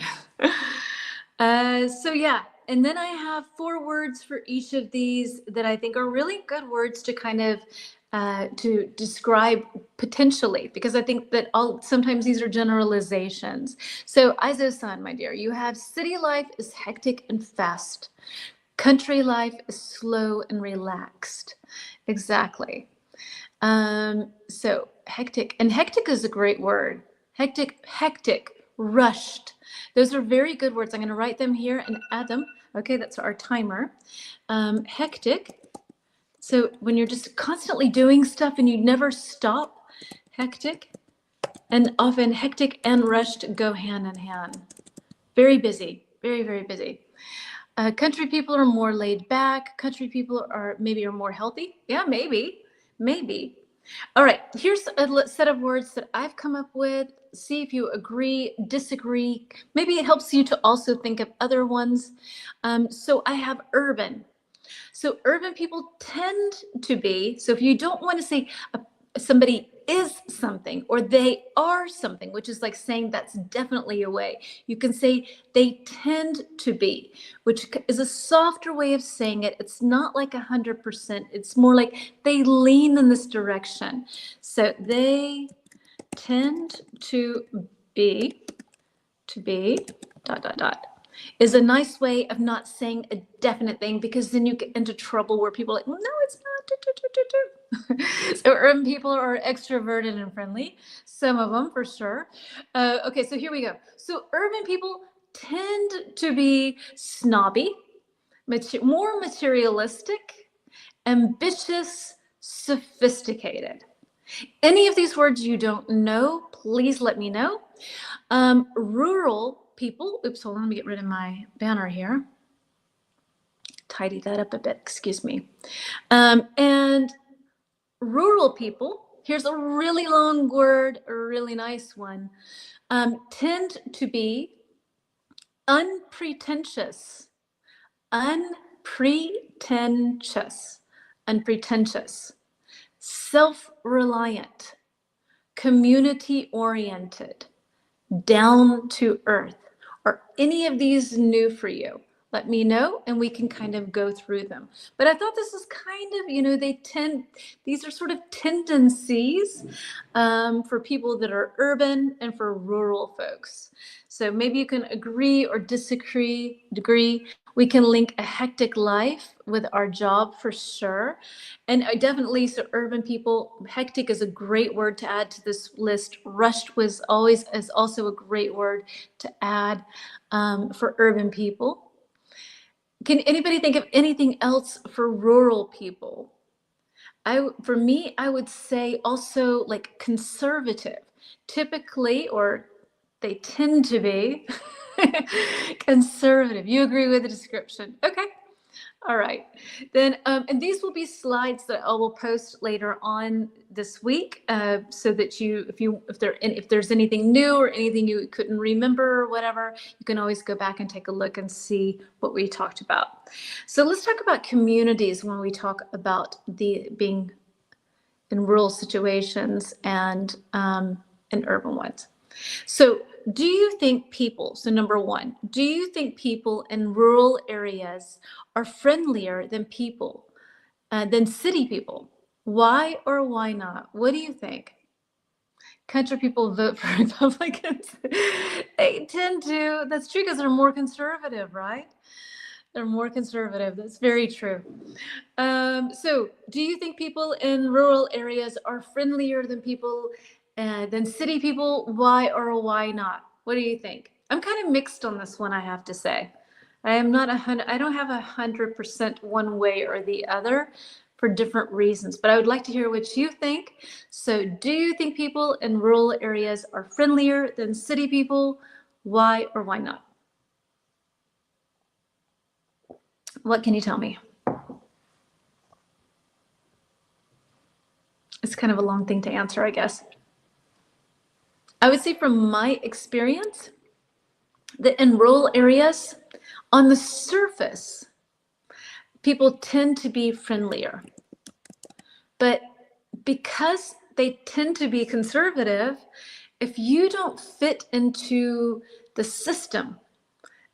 So yeah, and then I have 4 words for each of these that I think are really good words to kind of to describe potentially, because I think that sometimes these are generalizations. So Aizo-san, my dear, you have city life is hectic and fast. Country life is slow and relaxed. Exactly. So hectic, and hectic is a great word. Hectic, rushed. Those are very good words. I'm going to write them here and add them. Okay, that's our timer. Hectic. So when you're just constantly doing stuff and you never stop, hectic. And often hectic and rushed go hand in hand. Very busy, very, very busy. Country people are more laid back. Country people are more healthy. Yeah, maybe. All right, here's a set of words that I've come up with. See if you agree, disagree. Maybe it helps you to also think of other ones. So I have urban. So urban people tend to be, so if you don't want to say somebody is something, or they are something, which is like saying that's definitely a way. You can say they tend to be, which is a softer way of saying it. It's not like 100%. It's more like they lean in this direction. So they tend to be, dot, dot, dot, is a nice way of not saying a definite thing, because then you get into trouble where people are like, well, no, it's not. So urban people are extroverted and friendly. Some of them, for sure. Okay, so here we go. So urban people tend to be snobby, more materialistic, ambitious, sophisticated. Any of these words you don't know, please let me know. Rural people, oops, hold on, let me get rid of my banner here. Tidy that up a bit, excuse me. And rural people, here's a really long word, a really nice one, tend to be unpretentious, self-reliant, community-oriented, down to earth. Are any of these new for you? Let me know and we can kind of go through them. But I thought this was kind of, these are sort of tendencies for people that are urban and for rural folks. So maybe you can agree or disagree. We can link a hectic life with our job for sure. And I definitely, so urban people, hectic is a great word to add to this list. Rushed is also a great word to add for urban people. Can anybody think of anything else for rural people? For me, I would say also like conservative, typically, or they tend to be conservative. You agree with the description? Okay. All right, then, and these will be slides that I will post later on this week, so that if there's anything new or anything you couldn't remember or whatever, you can always go back and take a look and see what we talked about. So let's talk about communities when we talk about being in rural situations and in urban ones. So do you think people, so number one, do you think people in rural areas are friendlier than city people? Why or why not? What do you think? Country people vote for Republicans. They tend to, that's true, because they're more conservative, right? They're more conservative. That's very true. So do you think people in rural areas are friendlier than city people? Why or why not? What do you think? I'm kind of mixed on this one, I have to say. I don't have 100% one way or the other for different reasons, but I would like to hear what you think. So do you think people in rural areas are friendlier than city people? Why or why not? What can you tell me? It's kind of a long thing to answer, I guess. I would say from my experience that in rural areas, on the surface, people tend to be friendlier. But because they tend to be conservative, if you don't fit into the system,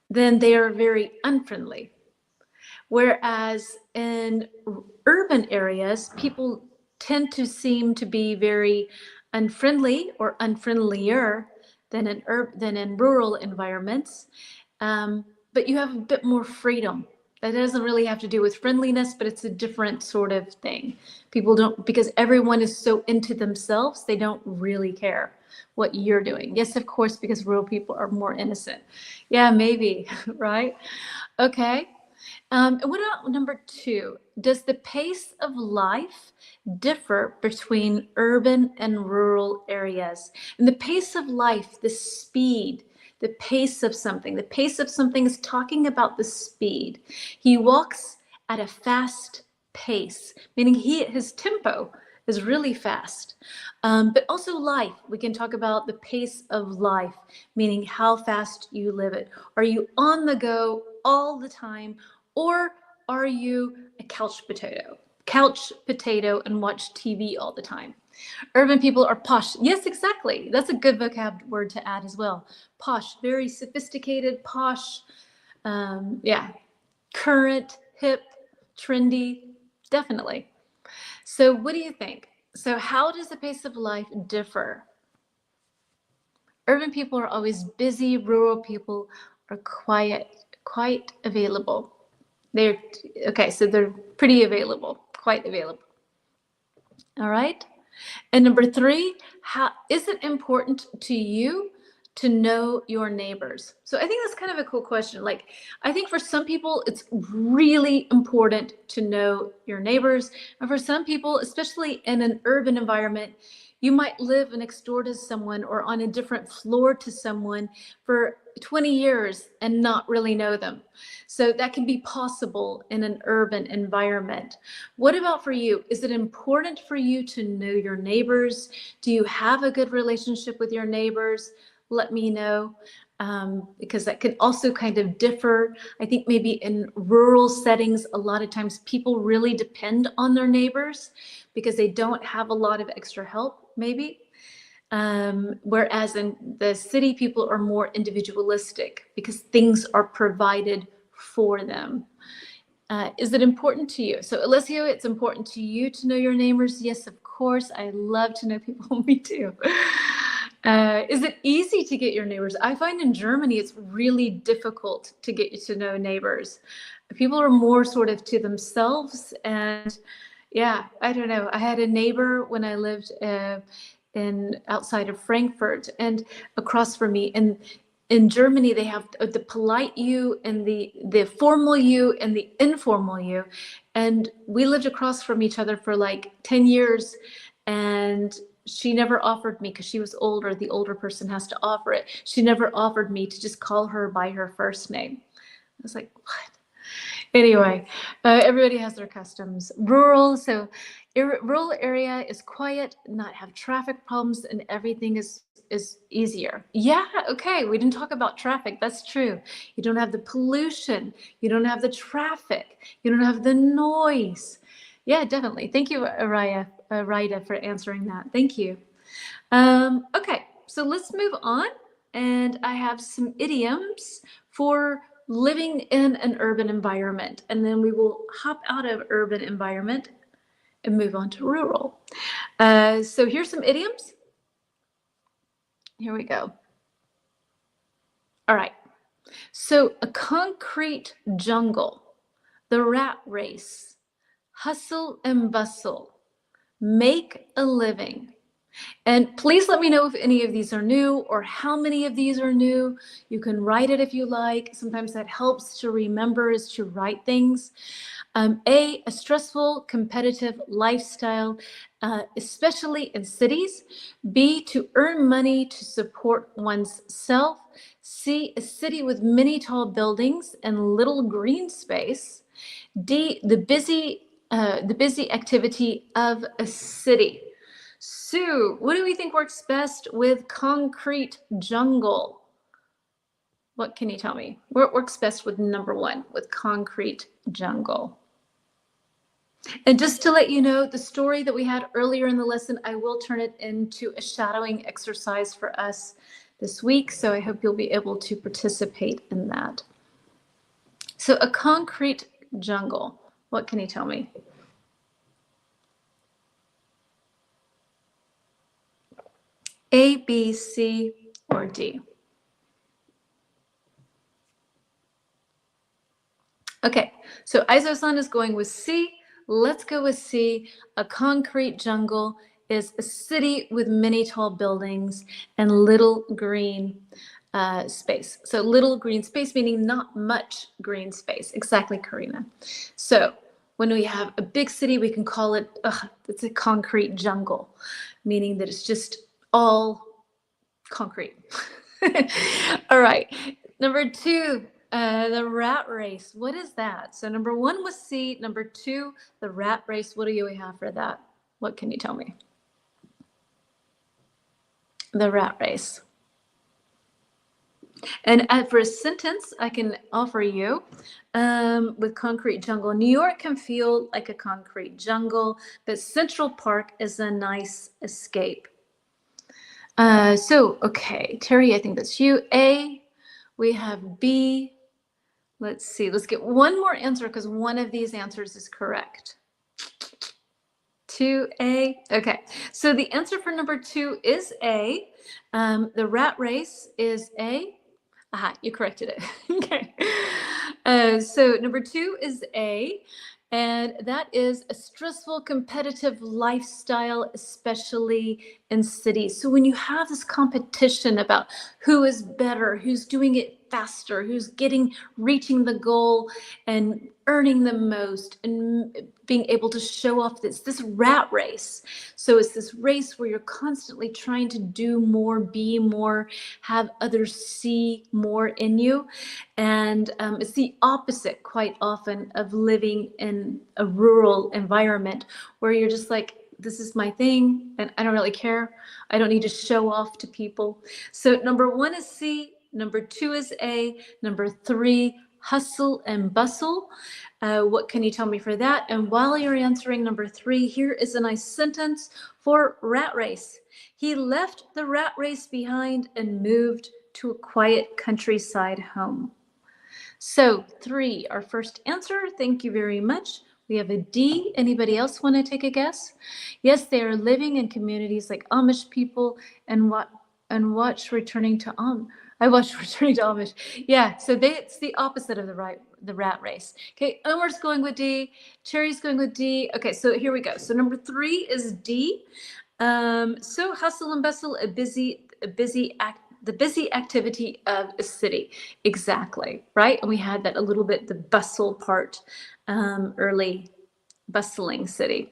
then they are very unfriendly. Whereas in urban areas, people tend to seem to be very unfriendly or unfriendlier than in rural environments. But you have a bit more freedom. That doesn't really have to do with friendliness, but it's a different sort of thing. People don't, because everyone is so into themselves, they don't really care what you're doing. Yes, of course, because rural people are more innocent. Yeah, maybe, right? Okay. And what about number two? Does the pace of life differ between urban and rural areas? And the pace of life, the speed, the pace of something is talking about the speed. He walks at a fast pace, meaning his tempo is really fast. But also life, we can talk about the pace of life, meaning how fast you live it. Are you on the go all the time, or are you a couch potato? couch potato and watch TV all the time. Urban people are posh. Yes, exactly. That's a good vocab word to add as well. Posh, very sophisticated, posh. Yeah, current, hip, trendy, definitely. So what do you think? So how does the pace of life differ? Urban people are always busy, rural people are quiet, quite available. They're okay, so they're pretty available, quite available. All right. And number three, how is it important to you to know your neighbors? So I think that's kind of a cool question. Like, I think for some people, it's really important to know your neighbors. And for some people, especially in an urban environment, you might live next door to someone or on a different floor to someone for 20 years and not really know them. So that can be possible in an urban environment. What about for you? Is it important for you to know your neighbors? Do you have a good relationship with your neighbors? Let me know, because that could also kind of differ. I think maybe in rural settings, a lot of times people really depend on their neighbors because they don't have a lot of extra help, maybe. Whereas in the city, people are more individualistic because things are provided for them. Is it important to you? So Alessio, it's important to you to know your neighbors? Yes, of course. I love to know people. Me too. Is it easy to get your neighbors? I find in Germany, it's really difficult to get to know neighbors. People are more sort of to themselves. And yeah, I don't know. I had a neighbor when I lived in outside of Frankfurt and across from me. And in Germany, they have the polite you and the formal you and the informal you. And we lived across from each other for like 10 years. And she never offered me, because she was older, the older person has to offer it. She never offered me to just call her by her first name. I was like, what? Anyway, everybody has their customs. Rural, so rural area is quiet, not have traffic problems, and everything is easier. Yeah, okay, we didn't talk about traffic. That's true. You don't have the pollution. You don't have the traffic. You don't have the noise. Yeah, definitely. Thank you, Araya, for answering that. Thank you. Okay, so let's move on. And I have some idioms for living in an urban environment. And then we will hop out of urban environment and move on to rural. So here's some idioms. Here we go. All right. So a concrete jungle, the rat race, hustle and bustle, make a living. And please let me know if any of these are new or how many of these are new. You can write it if you like. Sometimes that helps to remember is to write things. A stressful, competitive lifestyle, especially in cities. B, to earn money to support one's self. C, a city with many tall buildings and little green space. D, the busy activity of a city. Sue, what do we think works best with concrete jungle? What can you tell me? What works best with number one, with concrete jungle? And just to let you know, the story that we had earlier in the lesson, I will turn it into a shadowing exercise for us this week. So I hope you'll be able to participate in that. So a concrete jungle, what can you tell me? A, B, C, or D? Okay, so Aizo-san is going with C. Let's go with C. A concrete jungle is a city with many tall buildings and little green space. So little green space, meaning not much green space. Exactly, Karina. So when we have a big city, we can call it, it's a concrete jungle, meaning that it's just all concrete. All right, number two, the rat race. What is that? So number one was C. Number two, the rat race. What do we have for that? What can you tell me? The rat race. And for a sentence, I can offer you with concrete jungle. New York can feel like a concrete jungle, but Central Park is a nice escape. Okay, Terry, I think that's you. A, we have B. Let's see, let's get one more answer because one of these answers is correct. 2A. Okay, so the answer for number 2 is A. The rat race is A. Aha, you corrected it. Okay. So number 2 is A, and that is a stressful competitive lifestyle, especially in cities. So when you have this competition about who is better, who's doing it faster, who's reaching the goal and earning the most and being able to show off this rat race. So it's this race where you're constantly trying to do more, be more, have others see more in you. And it's the opposite quite often of living in a rural environment where you're just like, this is my thing and I don't really care. I don't need to show off to people. So number 1 is C, number 2 is A, number 3, hustle and bustle. What can you tell me for that? And while you're answering number 3, here is a nice sentence for rat race. He left the rat race behind and moved to a quiet countryside home. So 3, our first answer. Thank you very much. We have a D. Anybody else want to take a guess? Yes, they are living in communities like Amish people and watch returning to I watched Returning to Amish. Yeah, so it's the opposite of the rat race. Okay, Omar's going with D. Cherry's going with D. Okay, so here we go. So number 3 is D. So hustle and bustle, the busy activity of a city. Exactly, right? And we had that a little bit, the bustle part, early bustling city.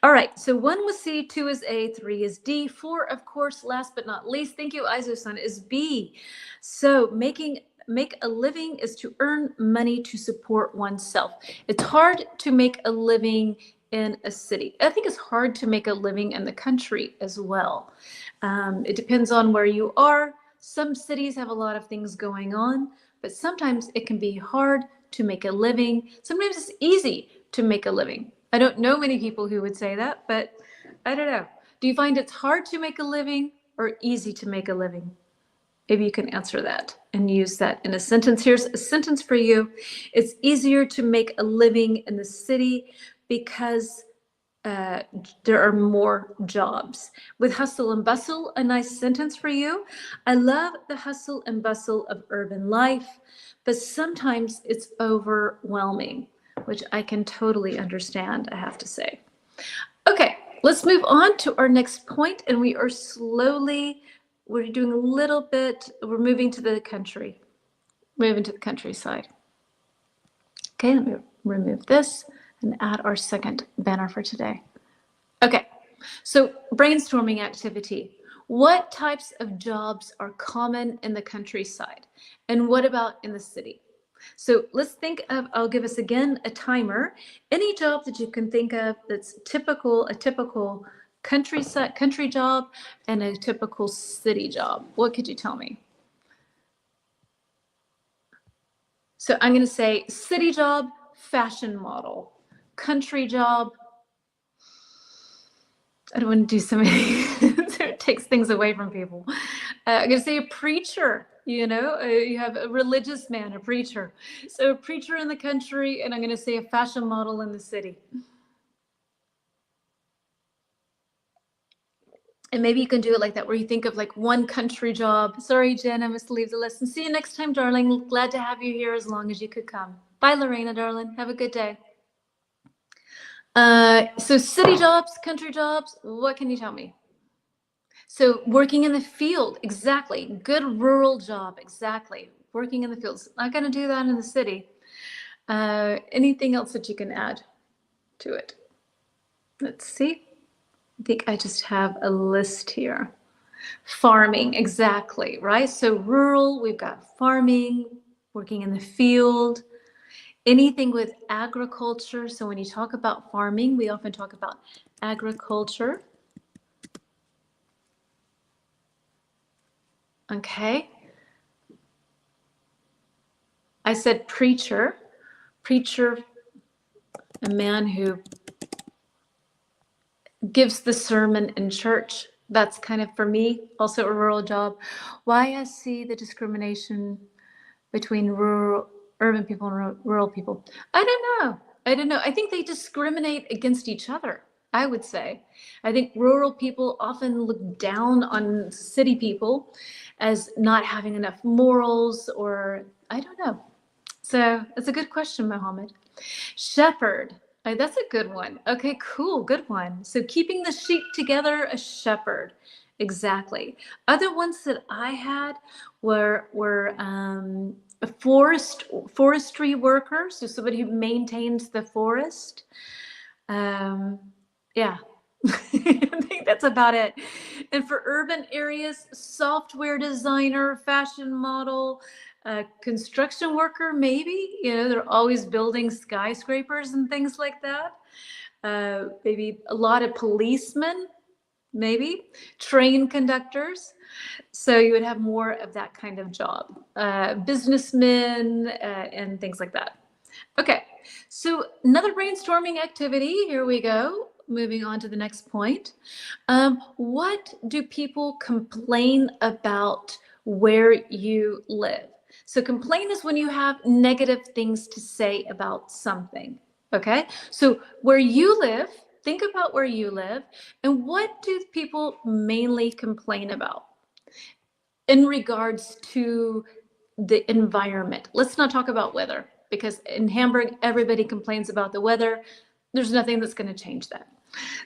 All right, so 1 was C, 2 is A, 3 is D, 4, of course, last but not least, thank you, Aizo-san, is B. So make a living is to earn money to support oneself. It's hard to make a living in a city. I think it's hard to make a living in the country as well. It depends on where you are. Some cities have a lot of things going on, but sometimes it can be hard to make a living. Sometimes it's easy to make a living. I don't know many people who would say that, but I don't know. Do you find it's hard to make a living or easy to make a living? Maybe you can answer that and use that in a sentence. Here's a sentence for you. It's easier to make a living in the city because there are more jobs. With hustle and bustle, a nice sentence for you. I love the hustle and bustle of urban life, but sometimes it's overwhelming, which I can totally understand, I have to say. Okay, let's move on to our next point, and we're doing a little bit, we're moving to the country, moving to the countryside. Okay, let me remove this and add our second banner for today. Okay, so brainstorming activity. What types of jobs are common in the countryside? And what about in the city? So let's think of, I'll give us again a timer. Any job that you can think of that's typical, a typical country job and a typical city job. What could you tell me? So I'm going to say city job, fashion model. Country job, I don't want to do so many, so it takes things away from people. I'm going to say a preacher, you have a religious man, a preacher. So a preacher in the country, and I'm going to say a fashion model in the city. And maybe you can do it like that, where you think of like one country job. Sorry, Jen, I must leave the lesson. See you next time, darling. Glad to have you here as long as you could come. Bye, Lorena, darling. Have a good day. So city jobs, country jobs, what can you tell me? So working in the field, exactly. Good rural job, exactly. Working in the fields. Not going to do that in the city. Anything else that you can add to it? Let's see. I think I just have a list here. Farming, exactly, right? So rural, we've got farming, working in the field, anything with agriculture. So when you talk about farming, we often talk about agriculture. Okay. I said preacher. Preacher, a man who gives the sermon in church. That's kind of, for me, also a rural job. Why I see the discrimination between urban people and rural people. I don't know. I don't know. I think they discriminate against each other, I would say. I think rural people often look down on city people as not having enough morals, or I don't know. So it's a good question, Mohammed. Shepherd. That's a good one. Okay, cool. Good one. So keeping the sheep together, a shepherd. Exactly. Other ones that I had were a forestry worker, so somebody who maintains the forest. Yeah, I think that's about it. And for urban areas, software designer, fashion model, construction worker, maybe. You know, they're always building skyscrapers and things like that. Maybe a lot of policemen, maybe. Train conductors. So you would have more of that kind of job. Businessmen and things like that. Okay, so another brainstorming activity. Here we go. Moving on to the next point. What do people complain about where you live? So complain is when you have negative things to say about something. Okay, so where you live, think about where you live, and what do people mainly complain about in regards to the environment? Let's not talk about weather, because in Hamburg, everybody complains about the weather. There's nothing that's going to change that.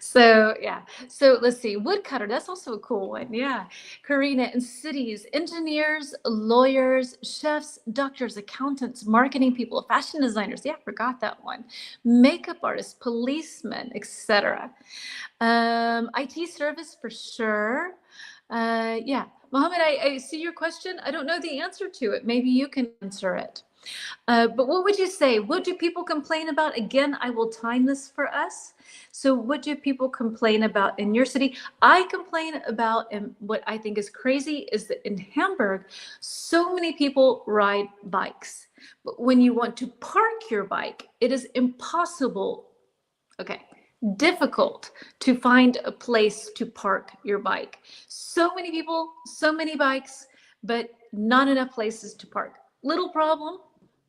So yeah, so let's see, woodcutter, that's also a cool one. Yeah, Karina, in cities, engineers, lawyers, chefs, doctors, accountants, marketing people, fashion designers, yeah, forgot that one, makeup artists, policemen, etc. IT service for sure. Yeah, Mohammed, I see your question. I don't know the answer to it. Maybe you can answer it. But what would you say? What do people complain about? Again, I will time this for us. So what do people complain about in your city? I complain about, and what I think is crazy is that in Hamburg, so many people ride bikes. But when you want to park your bike, it is impossible. Okay, difficult to find a place to park your bike. So many people, so many bikes, but not enough places to park. Little problem,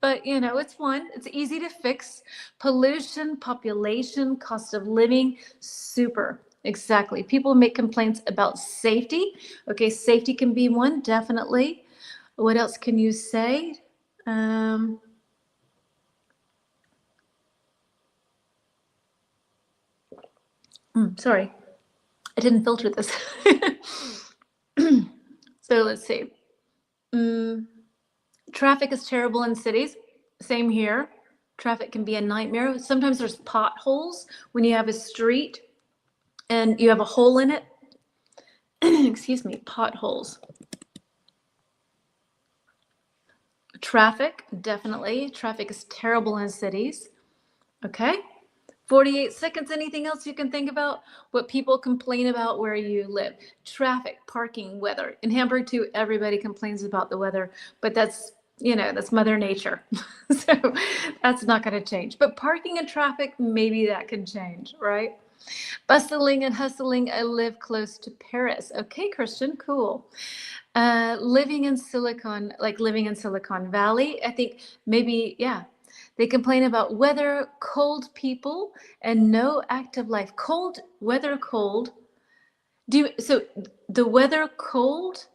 but you know, it's one. It's easy to fix. Pollution, population, cost of living, super. Exactly. People make complaints about safety. Okay, safety can be one, definitely. What else can you say? Sorry, I didn't filter this. So let's see. Traffic is terrible in cities. Same here. Traffic can be a nightmare. Sometimes there's potholes when you have a street and you have a hole in it. Excuse me, potholes. Traffic, definitely. Traffic is terrible in cities. Okay. 48 seconds. Anything else you can think about? What people complain about where you live? Traffic, parking, weather. In Hamburg, too, everybody complains about the weather, but that's, you know, that's Mother Nature. So that's not going to change. But parking and traffic, maybe that can change, right? Bustling and hustling. I live close to Paris. Okay, Christian, cool. Living in Silicon, like living in Silicon Valley, I think maybe, yeah. They complain about weather, cold people, and no active life. Cold, weather, cold. So the weather cold,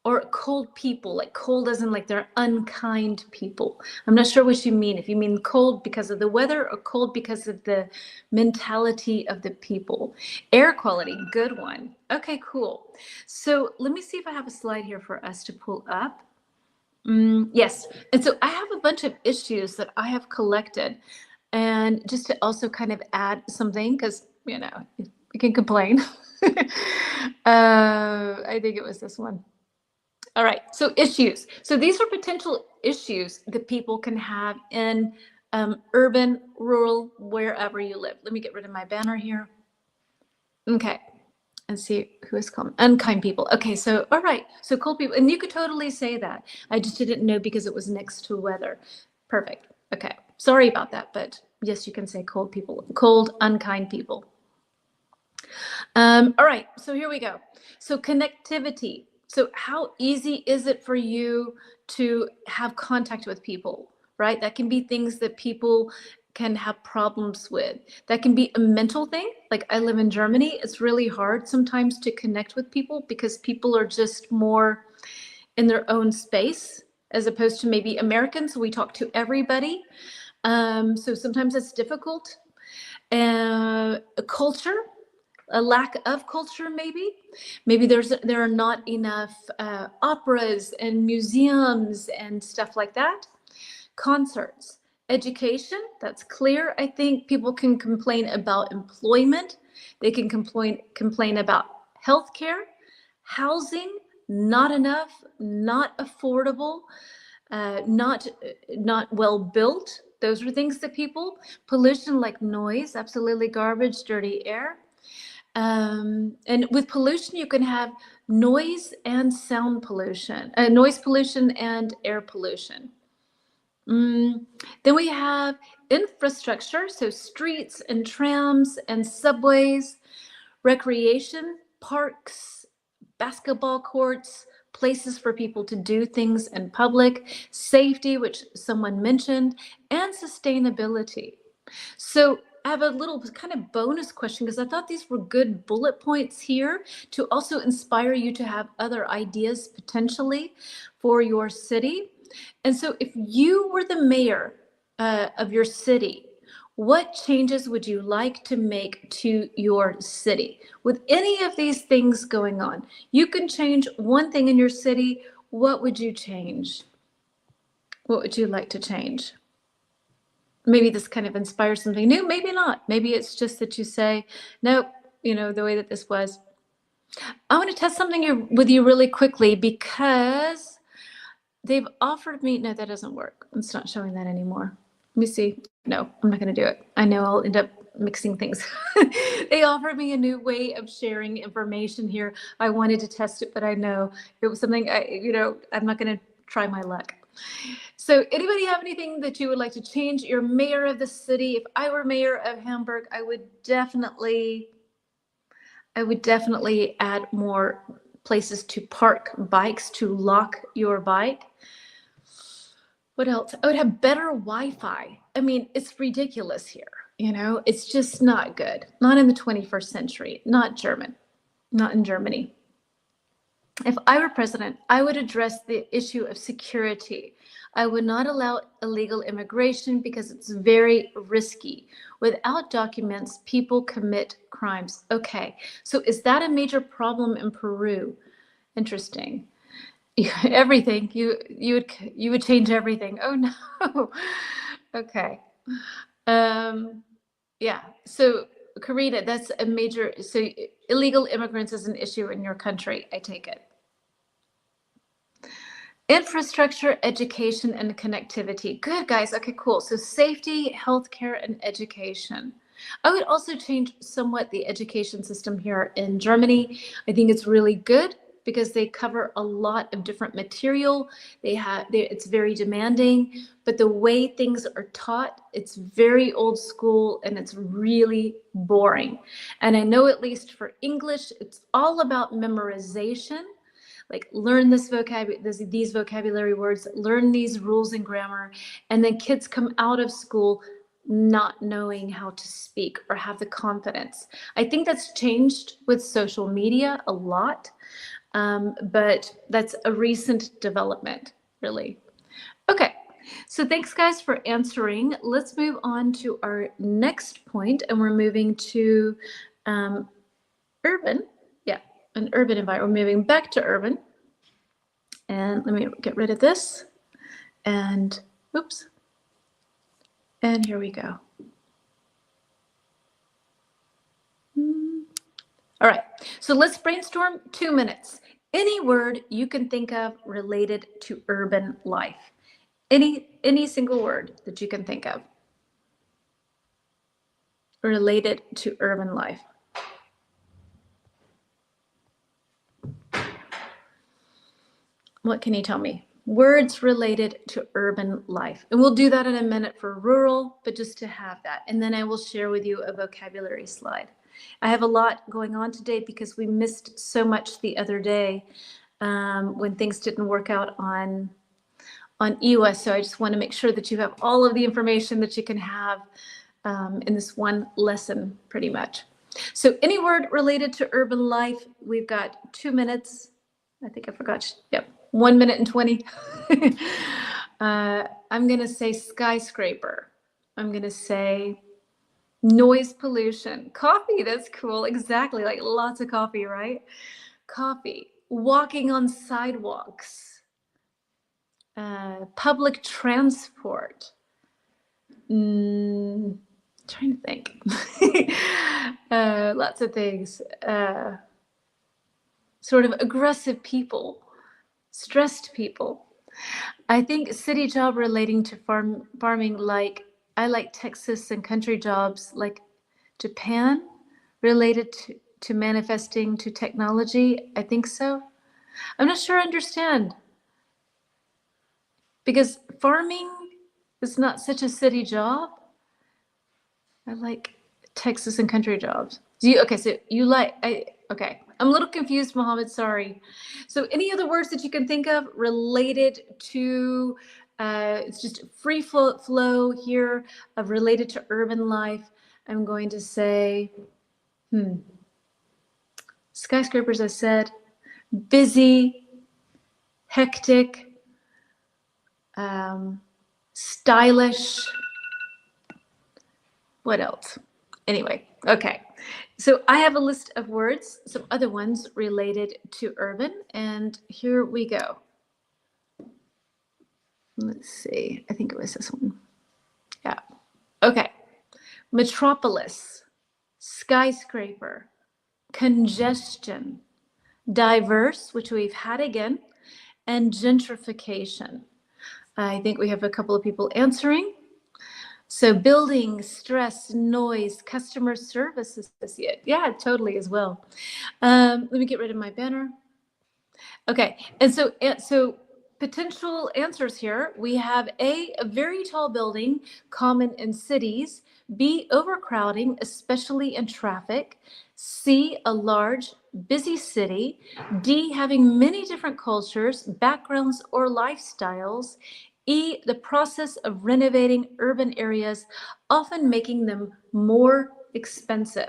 or cold people, like cold as in like they're unkind people. I'm not sure what you mean. If you mean cold because of the weather or cold because of the mentality of the people. Air quality, good one. Okay, cool. So let me see if I have a slide here for us to pull up. Yes, and so I have a bunch of issues that I have collected, and just to also kind of add something, because you know you can complain. I think it was this one. All right, so issues. So these are potential issues that people can have in urban, rural, wherever you live. Let me get rid of my banner here. Okay, and see who is calm. Unkind people. Okay, so all right. So cold people, and you could totally say that. I just didn't know because it was next to weather. Perfect. Okay. Sorry about that, but yes, you can say cold people, cold, unkind people. All right, so here we go. So connectivity. So how easy is it for you to have contact with people, right? That can be things that people can have problems with. That can be a mental thing. Like I live in Germany. It's really hard sometimes to connect with people because people are just more in their own space as opposed to maybe Americans. We talk to everybody. So sometimes it's difficult. Culture, a lack of culture, maybe there are not enough operas and museums and stuff like that. Concerts, education, that's clear. I think people can complain about employment. They can complain about healthcare, housing, not enough, not affordable, not well built. Those are things that people, pollution like noise, absolutely garbage, dirty air. And with pollution, you can have noise and sound pollution, noise pollution and air pollution. Then we have infrastructure, so streets and trams and subways, recreation, parks, basketball courts, places for people to do things in public, safety, which someone mentioned, and sustainability. So I have a little kind of bonus question because I thought these were good bullet points here to also inspire you to have other ideas potentially for your city. And so if you were the mayor of your city, what changes would you like to make to your city? With any of these things going on, you can change one thing in your city. What would you change? What would you like to change? Maybe this kind of inspires something new, maybe not. Maybe it's just that you say, nope, the way that this was. I want to test something with you really quickly because they've offered me, no, that doesn't work. It's not showing that anymore. Let me see. No, I'm not going to do it. I know I'll end up mixing things. They offered me a new way of sharing information here. I wanted to test it, but I know it was something I'm not going to try my luck. So anybody have anything that you would like to change? You're mayor of the city. If I were mayor of Hamburg, I would definitely add more places to park bikes, to lock your bike. What else? I would have better Wi-Fi. I mean, it's ridiculous here. It's just not good. Not in the 21st century. Not in Germany. If I were president, I would address the issue of security. I would not allow illegal immigration because it's very risky. Without documents, people commit crimes. Okay, so is that a major problem in Peru? Interesting. Everything. You would change everything. Oh no. Okay. Yeah. So Karina, that's a major. So illegal immigrants is an issue in your country. I take it. Infrastructure, education, and connectivity. Good, guys. Okay, cool. So safety, healthcare, and education. I would also change somewhat the education system here in Germany. I think it's really good because they cover a lot of different material. It's very demanding, but the way things are taught, it's very old school and it's really boring. And I know at least for English, it's all about memorization. Like learn these vocabulary words, learn these rules and grammar, and then kids come out of school not knowing how to speak or have the confidence. I think that's changed with social media a lot, but that's a recent development, really. Okay, so thanks guys for answering. Let's move on to our next point, and we're moving to urban. Yeah, an urban environment. We're moving back to urban. And let me get rid of this. And oops. And here we go. All right, so let's brainstorm 2 minutes. Any word you can think of related to urban life. Any single word that you can think of related to urban life. What can you tell me? Words related to urban life. And we'll do that in a minute for rural, but just to have that. And then I will share with you a vocabulary slide. I have a lot going on today because we missed so much the other day when things didn't work out on EWA. So I just want to make sure that you have all of the information that you can have in this one lesson, pretty much. So any word related to urban life, we've got 2 minutes. I think I forgot. Yep, 1 minute and 20. I'm going to say skyscraper. I'm going to say noise pollution. Coffee, that's cool. Exactly, like lots of coffee, right? Coffee. Walking on sidewalks. Public transport. Trying to think. Lots of things. Sort of aggressive people, stressed people. I think city job relating to farming, like I like Texas, and country jobs like Japan related to manifesting to technology. I think so. I'm not sure I understand. Because farming is not such a city job. I like Texas and country jobs. Okay, so you like, okay. I'm a little confused, Mohammed, sorry. So any other words that you can think of related to, it's just free flow here of related to urban life. I'm going to say, skyscrapers, I said, busy, hectic, stylish. What else? Anyway, okay. So I have a list of words, some other ones related to urban, and here we go. Let's see. I think it was this one. Yeah. Okay. Metropolis, skyscraper, congestion, diverse, which we've had again, and gentrification. I think we have a couple of people answering. So building, stress, noise, customer service associate. Yeah, totally as well. Let me get rid of my banner. Okay, and so potential answers here. We have A, very tall building, common in cities. B, overcrowding, especially in traffic. C, a large, busy city. D, having many different cultures, backgrounds, or lifestyles. E, the process of renovating urban areas, often making them more expensive.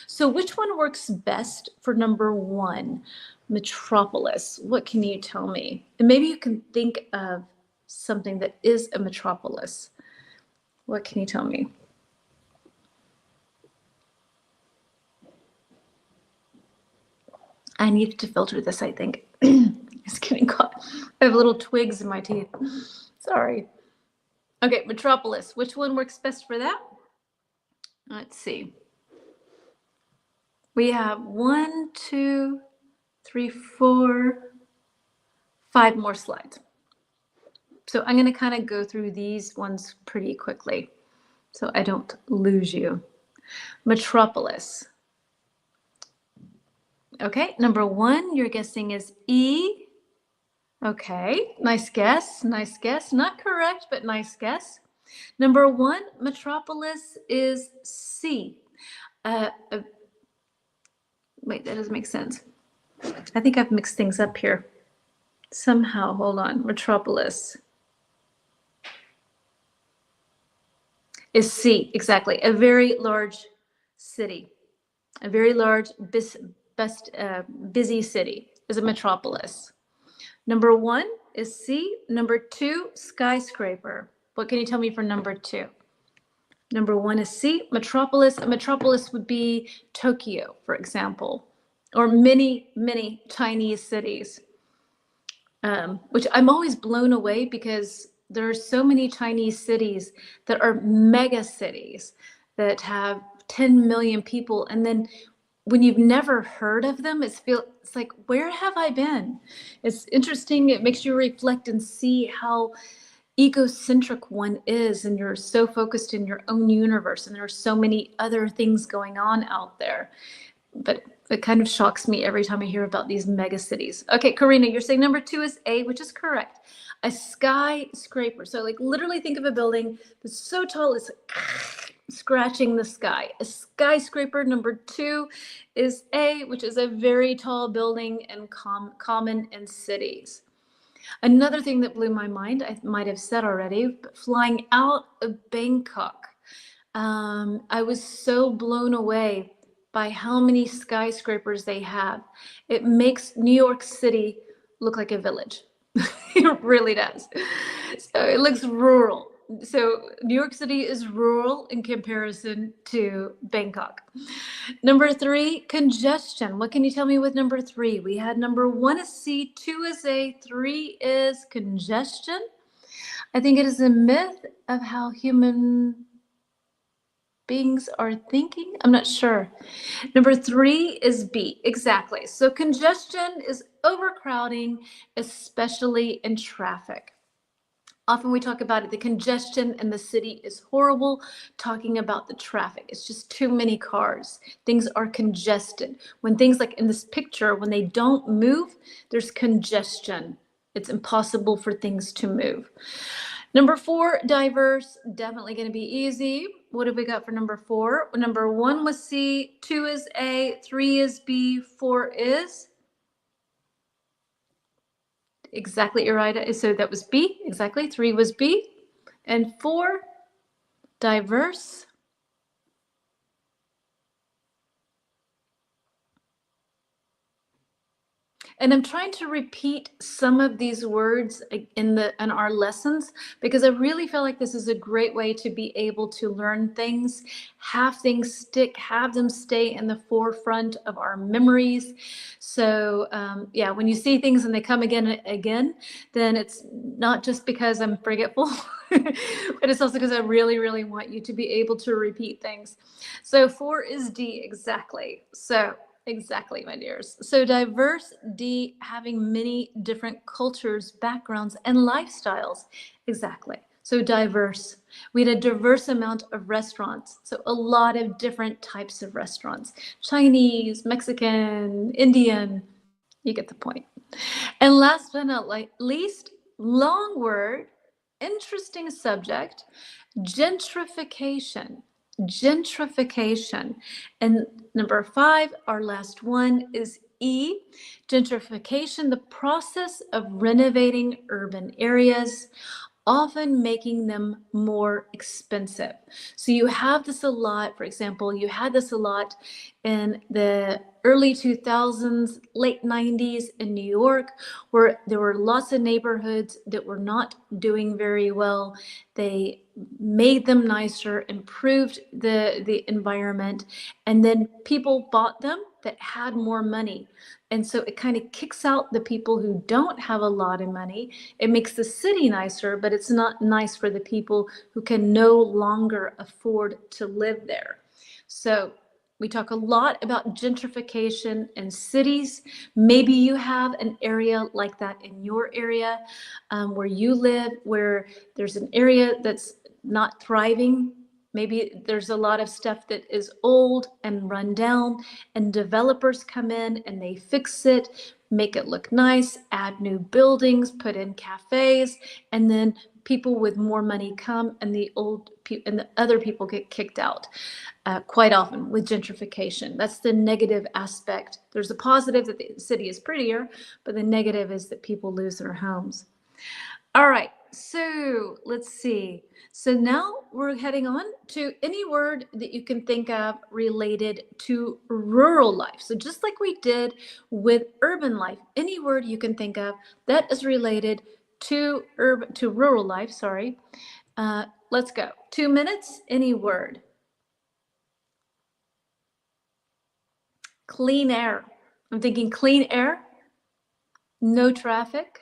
So which one works best for number one? Metropolis. What can you tell me? And maybe you can think of something that is a metropolis. What can you tell me? I needed to filter this, I think. It's getting caught. I have little twigs in my teeth. Sorry. Okay, metropolis. Which one works best for that? Let's see. We have 1, 2, 3, 4, 5 more slides. So I'm going to kind of go through these ones pretty quickly so I don't lose you. Metropolis. Okay, number one, you're guessing is E. Okay, nice guess, nice guess. Not correct, but nice guess. Number one, metropolis is C. Wait, that doesn't make sense. I think I've mixed things up here. Somehow, hold on, metropolis is C, exactly. A very large city, a very large, busy city is a metropolis. Number one is C. Number two, skyscraper. What can you tell me for number two? Number one is C, metropolis. A metropolis would be Tokyo, for example, or many, many Chinese cities, which I'm always blown away because there are so many Chinese cities that are mega cities that have 10 million people. And then when you've never heard of them, it's like, where have I been? It's interesting. It makes you reflect and see how egocentric one is, and you're so focused in your own universe, and there are so many other things going on out there. but it kind of shocks me every time I hear about these mega cities. Okay, Karina, you're saying number 2 is A, which is correct. A skyscraper. So like literally think of a building that's so tall it's scratching the sky. A skyscraper. Number 2 is A, which is a very tall building and common in cities. Another thing that blew my mind, I might have said already, but flying out of Bangkok. I was so blown away by how many skyscrapers they have. It makes New York City look like a village. It really does. So it looks rural. So New York City is rural in comparison to Bangkok. Number 3, congestion. What can you tell me with number 3? We had number 1 is C, 2 is A, 3 is congestion. I think it is a myth of how human beings are thinking. I'm not sure. Number 3 is B. Exactly. So congestion is overcrowding, especially in traffic. Often we talk about it, the congestion in the city is horrible, talking about the traffic. It's just too many cars. Things are congested. When things like in this picture, when they don't move, there's congestion. It's impossible for things to move. Number 4, diverse, definitely going to be easy. What have we got for number 4? Number 1 was C, 2 is A, 3 is B, 4 is? Exactly, Iraida. So that was B, exactly. 3 was B. And 4, diverse. And I'm trying to repeat some of these words in our lessons because I really feel like this is a great way to be able to learn things, have things stick, have them stay in the forefront of our memories. So yeah, when you see things and they come again and again, then it's not just because I'm forgetful, but it's also because I really, really want you to be able to repeat things. So 4 is D, exactly. So exactly, my dears. So diverse, D, having many different cultures, backgrounds, and lifestyles. Exactly. So diverse. We had a diverse amount of restaurants. So a lot of different types of restaurants. Chinese, Mexican, Indian. You get the point. And last but not least, long word, interesting subject, gentrification. Gentrification. And number 5, our last one is E, gentrification, the process of renovating urban areas, often making them more expensive. So you have this a lot, for example, you had this a lot in the early 2000s, late 90s in New York, where there were lots of neighborhoods that were not doing very well. They made them nicer, improved the environment, and then people bought them that had more money. And so it kind of kicks out the people who don't have a lot of money. It makes the city nicer, but it's not nice for the people who can no longer afford to live there. So we talk a lot about gentrification in cities. Maybe you have an area like that in your area where you live, where there's an area that's not thriving. Maybe there's a lot of stuff that is old and run down, and developers come in and they fix it, make it look nice, add new buildings, put in cafes, and then people with more money come and the other people get kicked out. Quite often with gentrification. That's the negative aspect. There's a positive that the city is prettier, but the negative is that people lose their homes. All right, so let's see. So now we're heading on to any word that you can think of related to rural life. So just like we did with urban life, any word you can think of that is related to rural life, sorry. Let's go. 2 minutes, any word. Clean air. I'm thinking clean air, no traffic,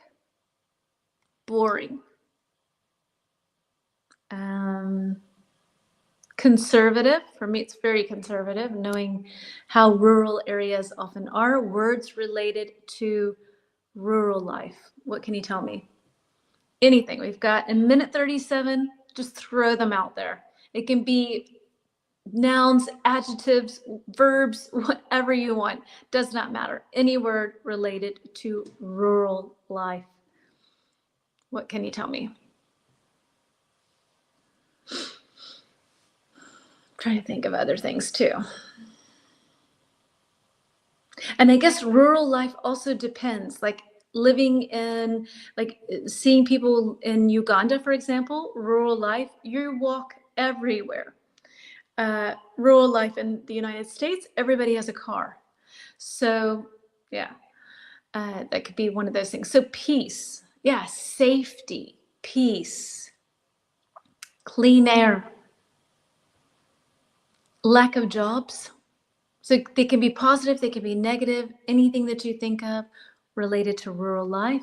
boring. Conservative, for me it's very conservative, knowing how rural areas often are. Words related to rural life. What can you tell me? Anything. We've got a minute 37, just throw them out there. It can be nouns, adjectives, verbs, whatever you want. Does not matter. Any word related to rural life. What can you tell me? I'm trying to think of other things too. And I guess rural life also depends, like living in, like seeing people in Uganda, for example, rural life, you walk everywhere. Rural life in the United States, everybody has a car. So, yeah, that could be one of those things. So, peace, yeah, safety, peace, clean air, lack of jobs. So, they can be positive, they can be negative, anything that you think of related to rural life.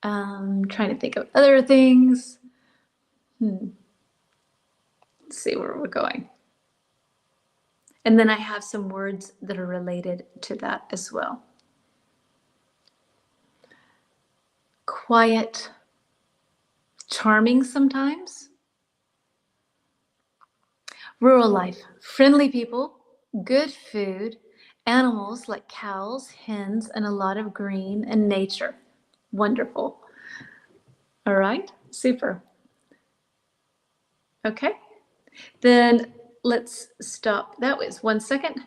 Trying to think of other things. Let's see where we're going. And then I have some words that are related to that as well. Quiet, charming sometimes. Rural life, friendly people, good food, animals like cows, hens, and a lot of green and nature. Wonderful. All right, super. Okay, then let's stop. That was 1 second.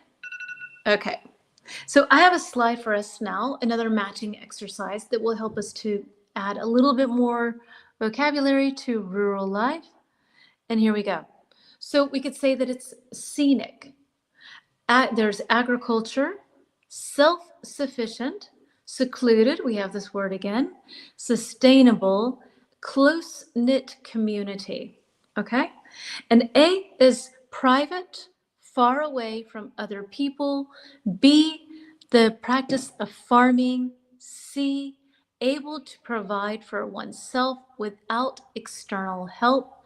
Okay, so I have a slide for us now, another matching exercise that will help us to add a little bit more vocabulary to rural life. And here we go. So we could say that it's scenic. There's agriculture, self-sufficient, secluded, we have this word again, sustainable, close-knit community, okay? And A is private, far away from other people. B, the practice of farming. C, able to provide for oneself without external help.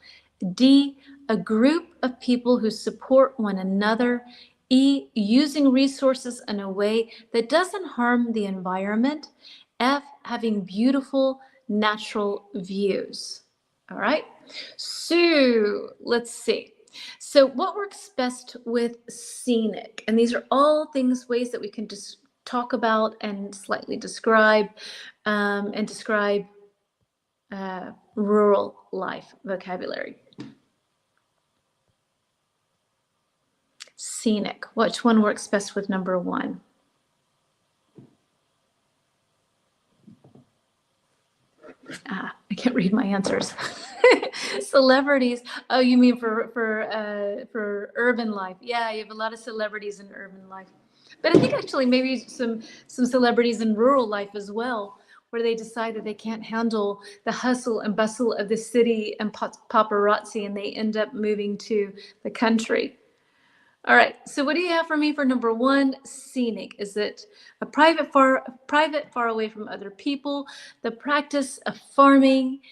D, a group of people who support one another. E, using resources in a way that doesn't harm the environment. F, having beautiful natural views. All right, so let's see. So what works best with scenic? And these are all things, ways that we can just talk about and slightly describe rural life vocabulary. Scenic, which one works best with number one? I can't read my answers. Celebrities. Oh, you mean for urban life? Yeah, you have a lot of celebrities in urban life, but I think actually maybe some celebrities in rural life as well, where they decide that they can't handle the hustle and bustle of the city and paparazzi, and they end up moving to the country. All right, so what do you have for me for number one? Scenic. Is it a private, far away from other people, the practice of farming,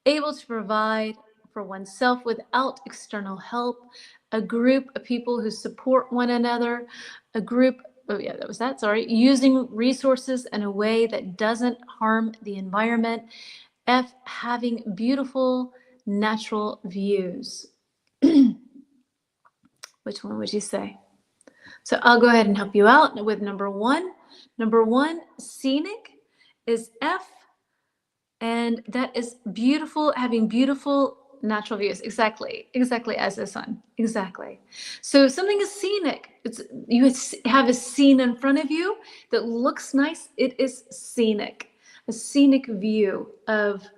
able to provide for oneself without external help, a group of people who support one another, a group, oh yeah, that was that, sorry, using resources in a way that doesn't harm the environment. F, having beautiful natural views. Which one would you say? So I'll go ahead and help you out with number one. Number one, scenic, is F, and that is beautiful, having beautiful natural views. Exactly as the sun. Exactly. So if something is scenic, you have a scene in front of you that looks nice. It is scenic, a scenic view of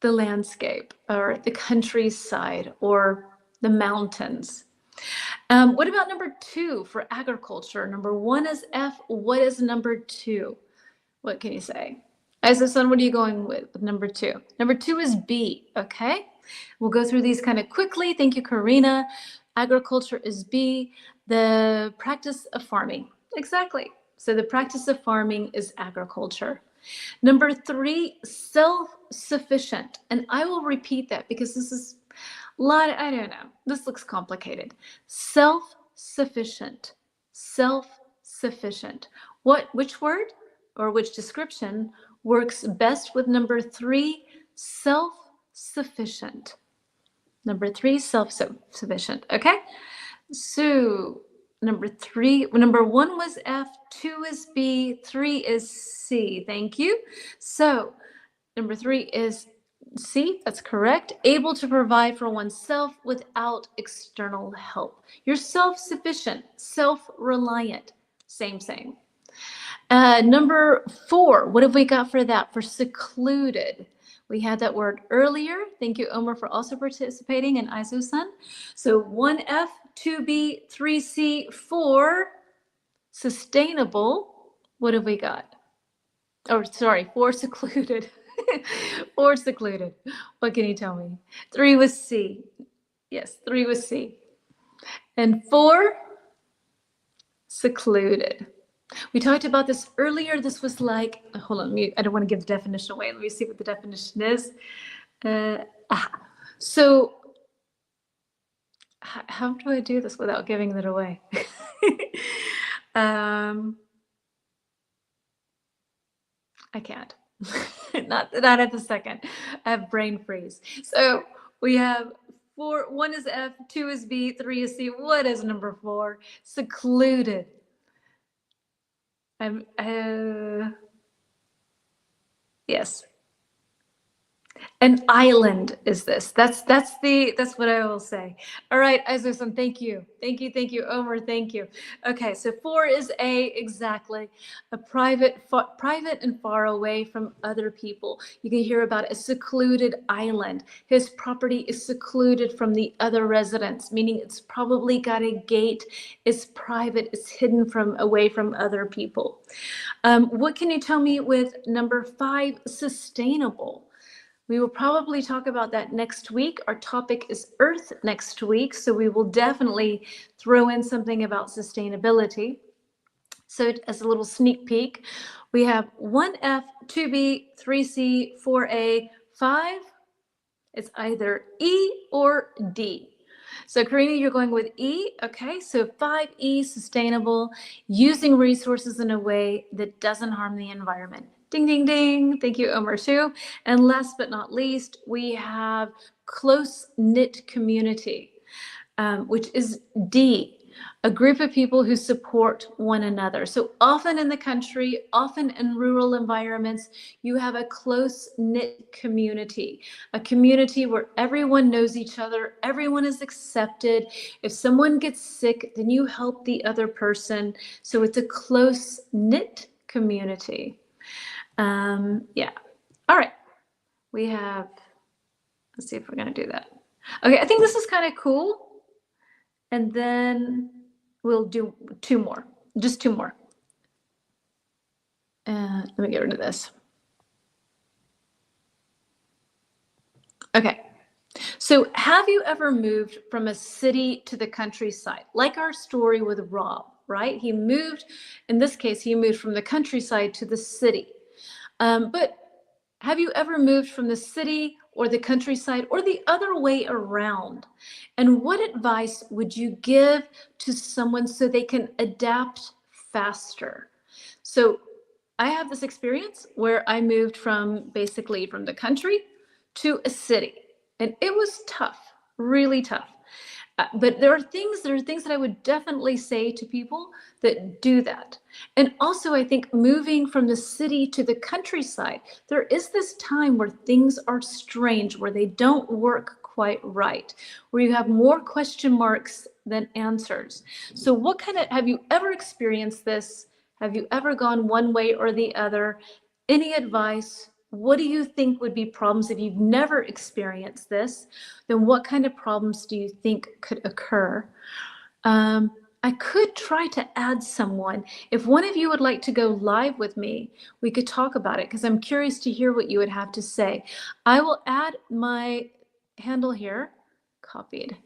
the landscape or the countryside or the mountains. What about number two for agriculture? Number one is F. What is number two? What can you say? As the sun, what are you going with number two? Number two is B, okay? We'll go through these kind of quickly. Thank you, Karina. Agriculture is B. The practice of farming. Exactly. So the practice of farming is agriculture. Number three, self-sufficient. And I will repeat that because this is a lot, I don't know. This looks complicated. Self-sufficient. Self-sufficient. Which word or which description works best with number three? Self-sufficient. Number 3, self-sufficient. Okay. So number 1 was F, 2 is B, 3 is C. Thank you. So number 3 is C, that's correct. Able to provide for oneself without external help. You're self-sufficient, self-reliant. Same. Number 4, what have we got for that? For secluded. We had that word earlier. Thank you, Omar, for also participating, and Aizu-san. So 1F, 2B, 3C, 4, sustainable. What have we got? Oh, sorry, 4, secluded. 4, secluded. What can you tell me? 3 was C. Yes, 3 was C. And 4, secluded. We talked about this earlier. This was like, hold on, I don't want to give the definition away. Let me see what the definition is. So how do I do this without giving it away? I can't. Not at the second. I have brain freeze. So we have 4, 1 is F, 2 is B, 3 is C. What is number 4? Secluded. Yes. An island is this. That's what I will say. All right, Aizu-san, thank you. Omar, thank you. Okay, so 4 is A, exactly. A private and far away from other people. You can hear about a secluded island. His property is secluded from the other residents, meaning it's probably got a gate, it's private, it's hidden away from other people. What can you tell me with number 5, sustainable? We will probably talk about that next week. Our topic is Earth next week, so we will definitely throw in something about sustainability. So as a little sneak peek, we have 1F, 2B, 3C, 4A, 5. It's either E or D. So Karina, you're going with E. Okay, so 5E, sustainable, using resources in a way that doesn't harm the environment. Ding, ding, ding. Thank you, Omar Shu. And last but not least, we have close-knit community, which is D, a group of people who support one another. So often in the country, often in rural environments, you have a close-knit community, a community where everyone knows each other, everyone is accepted. If someone gets sick, then you help the other person. So it's a close-knit community. Yeah. All right. We have, let's see if we're going to do that. Okay. I think this is kind of cool. And then we'll do 2 more, just 2 more. Let me get rid of this. Okay. So have you ever moved from a city to the countryside? Like our story with Rob, right? He moved, in this case, he moved from the countryside to the city. But have you ever moved from the city or the countryside or the other way around? And what advice would you give to someone so they can adapt faster? So I have this experience where I moved basically from the country to a city, and it was tough, really tough. But there are things that I would definitely say to people that do that. And also, I think moving from the city to the countryside, there is this time where things are strange, where they don't work quite right, where you have more question marks than answers. So have you ever experienced this? Have you ever gone one way or the other? Any advice? What do you think would be problems if you've never experienced this? Then what kind of problems do you think could occur? I could try to add someone. If one of you would like to go live with me, we could talk about it because I'm curious to hear what you would have to say. I will add my handle here, copied,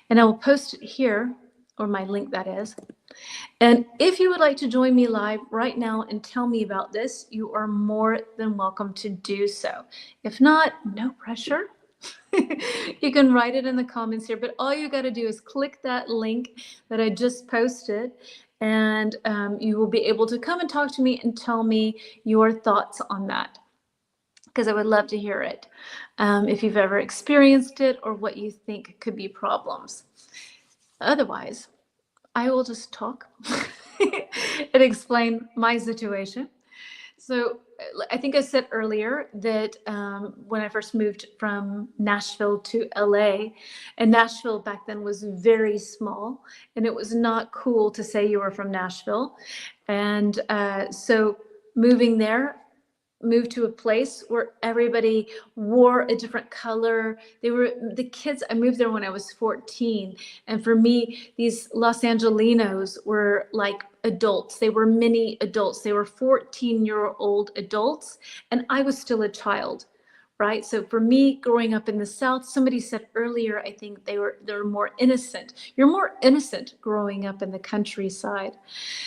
and I will post it here, or my link that is. And if you would like to join me live right now and tell me about this, you are more than welcome to do so. If not, no pressure. You can write it in the comments here, but all you got to do is click that link that I just posted, and you will be able to come and talk to me and tell me your thoughts on that. because I would love to hear it. If you've ever experienced it or what you think could be problems. Otherwise, I will just talk and explain my situation. So I think I said earlier that when I first moved from Nashville to LA, and Nashville back then was very small, and it was not cool to say you were from Nashville. And so moving there, moved to a place where everybody wore a different color. They were the kids. I moved there when I was 14. And for me, these Los Angelinos were like adults. They were mini adults. They were 14-year-old adults. And I was still a child, right? So for me, growing up in the South, somebody said earlier, I think they're more innocent. You're more innocent growing up in the countryside.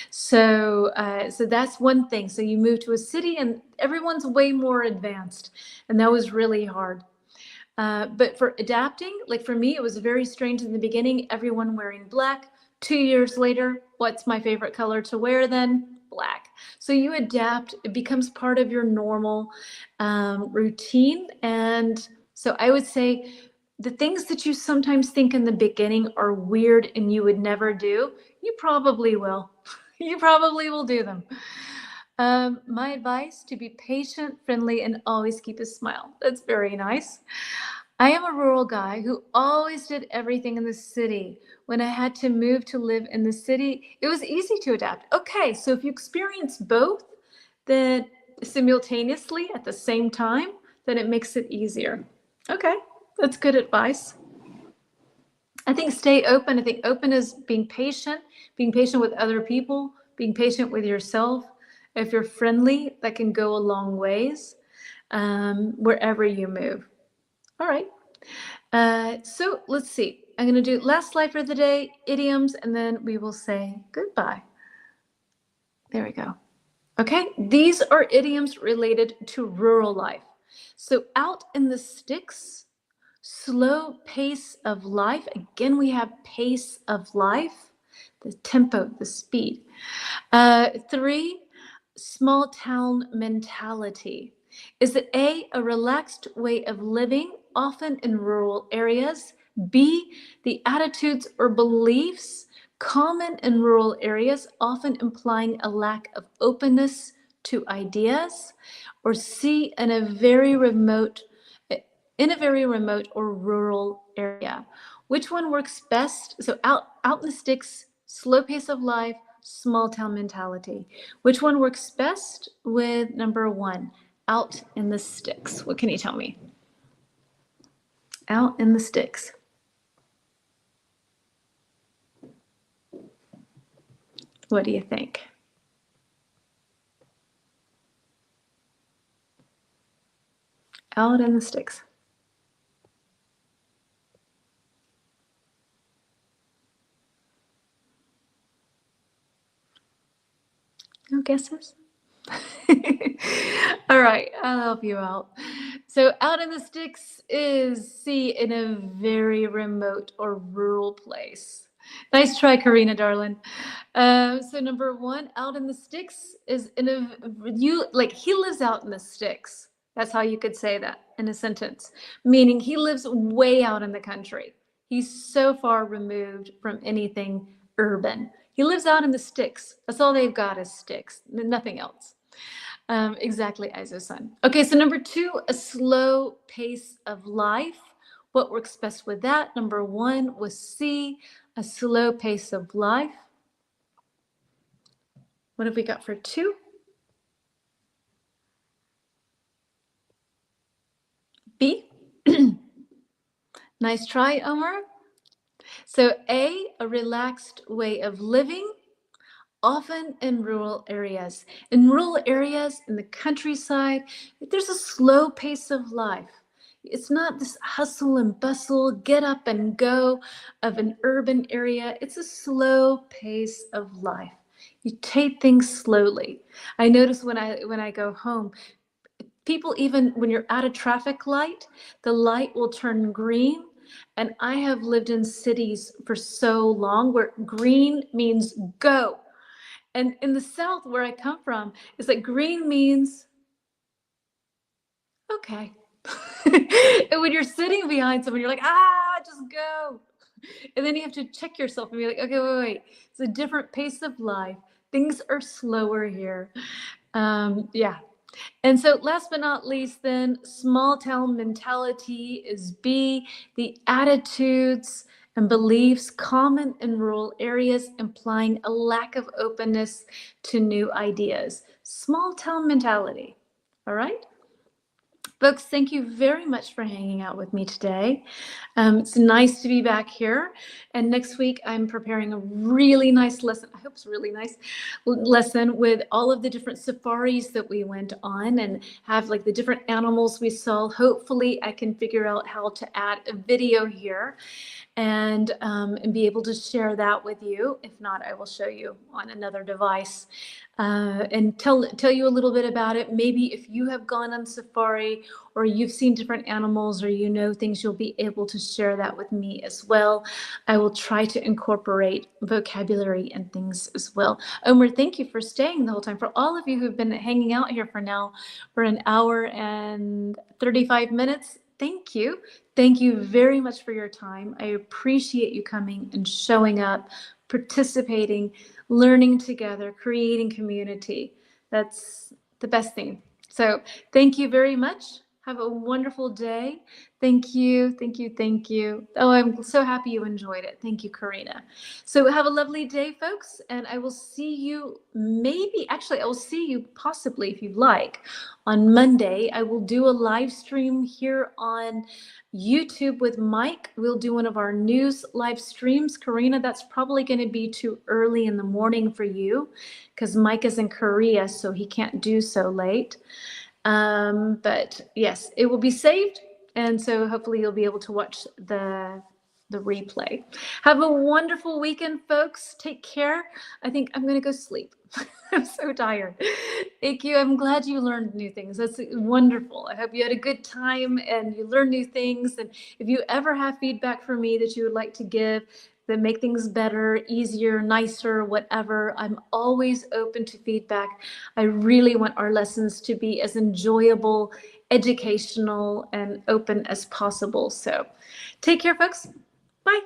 So that's one thing. So you move to a city and everyone's way more advanced. And that was really hard. But for adapting, like for me, it was very strange in the beginning, everyone wearing black. 2 years later, what's my favorite color to wear then? Black. So you adapt, it becomes part of your normal routine. And so I would say the things that you sometimes think in the beginning are weird and you would never do, you probably will. You probably will do them. My advice, to be patient, friendly, and always keep a smile. That's very nice. I am a rural guy who always did everything in the city. When I had to move to live in the city, it was easy to adapt. Okay, so if you experience both, then simultaneously at the same time, then it makes it easier. Okay, that's good advice. I think stay open. I think open is being patient with other people, being patient with yourself. If you're friendly, that can go a long ways wherever you move. All right. So let's see. I'm going to do last slide for the day, idioms, and then we will say goodbye. There we go. Okay, these are idioms related to rural life. So out in the sticks, slow pace of life. Again, we have pace of life, the tempo, the speed. 3, small town mentality. Is it A, a relaxed way of living, often in rural areas? B, the attitudes or beliefs common in rural areas, often implying a lack of openness to ideas? Or C, in a very remote or rural area? Which one works best? So out in the sticks, slow pace of life, small town mentality. Which one works best with number 1, out in the sticks? What can you tell me? Out in the sticks. What do you think? Out in the sticks. No guesses? All right, I'll help you out. So out in the sticks is C, in a very remote or rural place. Nice try, Karina, darling. So number 1, out in the sticks is he lives out in the sticks. That's how you could say that in a sentence, meaning he lives way out in the country. He's so far removed from anything urban. He lives out in the sticks. That's all they've got is sticks, nothing else. Exactly, Aizo-san. Okay, so number 2, a slow pace of life. What works best with that? Number 1 was C, a slow pace of life. What have we got for 2? B. Nice try, Omar. So A, a relaxed way of living, often in rural areas. In rural areas, in the countryside, there's a slow pace of life. It's not this hustle and bustle, get up and go of an urban area. It's a slow pace of life. You take things slowly. I notice when I go home, people, even when you're at a traffic light, the light will turn green. And I have lived in cities for so long where green means go. And in the South, where I come from, it's like green means, okay. And when you're sitting behind someone, you're like, just go. And then you have to check yourself and be like, okay, wait. It's a different pace of life. Things are slower here. Yeah. And so last but not least, then, small town mentality is B, the attitudes and beliefs common in rural areas, implying a lack of openness to new ideas. Small town mentality. All right? Folks, thank you very much for hanging out with me today. It's nice to be back here. And next week, I'm preparing a really nice lesson. I hope it's a really nice lesson with all of the different safaris that we went on and have like the different animals we saw. Hopefully, I can figure out how to add a video here and be able to share that with you. If not, I will show you on another device and tell you a little bit about it. Maybe if you have gone on safari or you've seen different animals or you know things, you'll be able to share that with me as well. I will try to incorporate vocabulary and things as well. Omer, thank you for staying the whole time. For all of you who've been hanging out here for now for an hour and 35 minutes, thank you. Thank you very much for your time. I appreciate you coming and showing up, participating, learning together, creating community. That's the best thing. So thank you very much. Have a wonderful day. Thank you, thank you, thank you. Oh, I'm so happy you enjoyed it. Thank you, Karina. So have a lovely day, folks, and I will see you I will see you possibly, if you'd like, on Monday. I will do a live stream here on YouTube with Mike. We'll do one of our news live streams. Karina, that's probably going to be too early in the morning for you because Mike is in Korea, so he can't do so late. But yes, it will be saved. And so hopefully you'll be able to watch the replay. Have a wonderful weekend, folks. Take care. I think I'm going to go sleep. I'm so tired. Thank you. I'm glad you learned new things. That's wonderful. I hope you had a good time and you learned new things. And if you ever have feedback for me that you would like to give, that make things better, easier, nicer, whatever, I'm always open to feedback. I really want our lessons to be as enjoyable, educational, and open as possible. So take care, folks. Bye.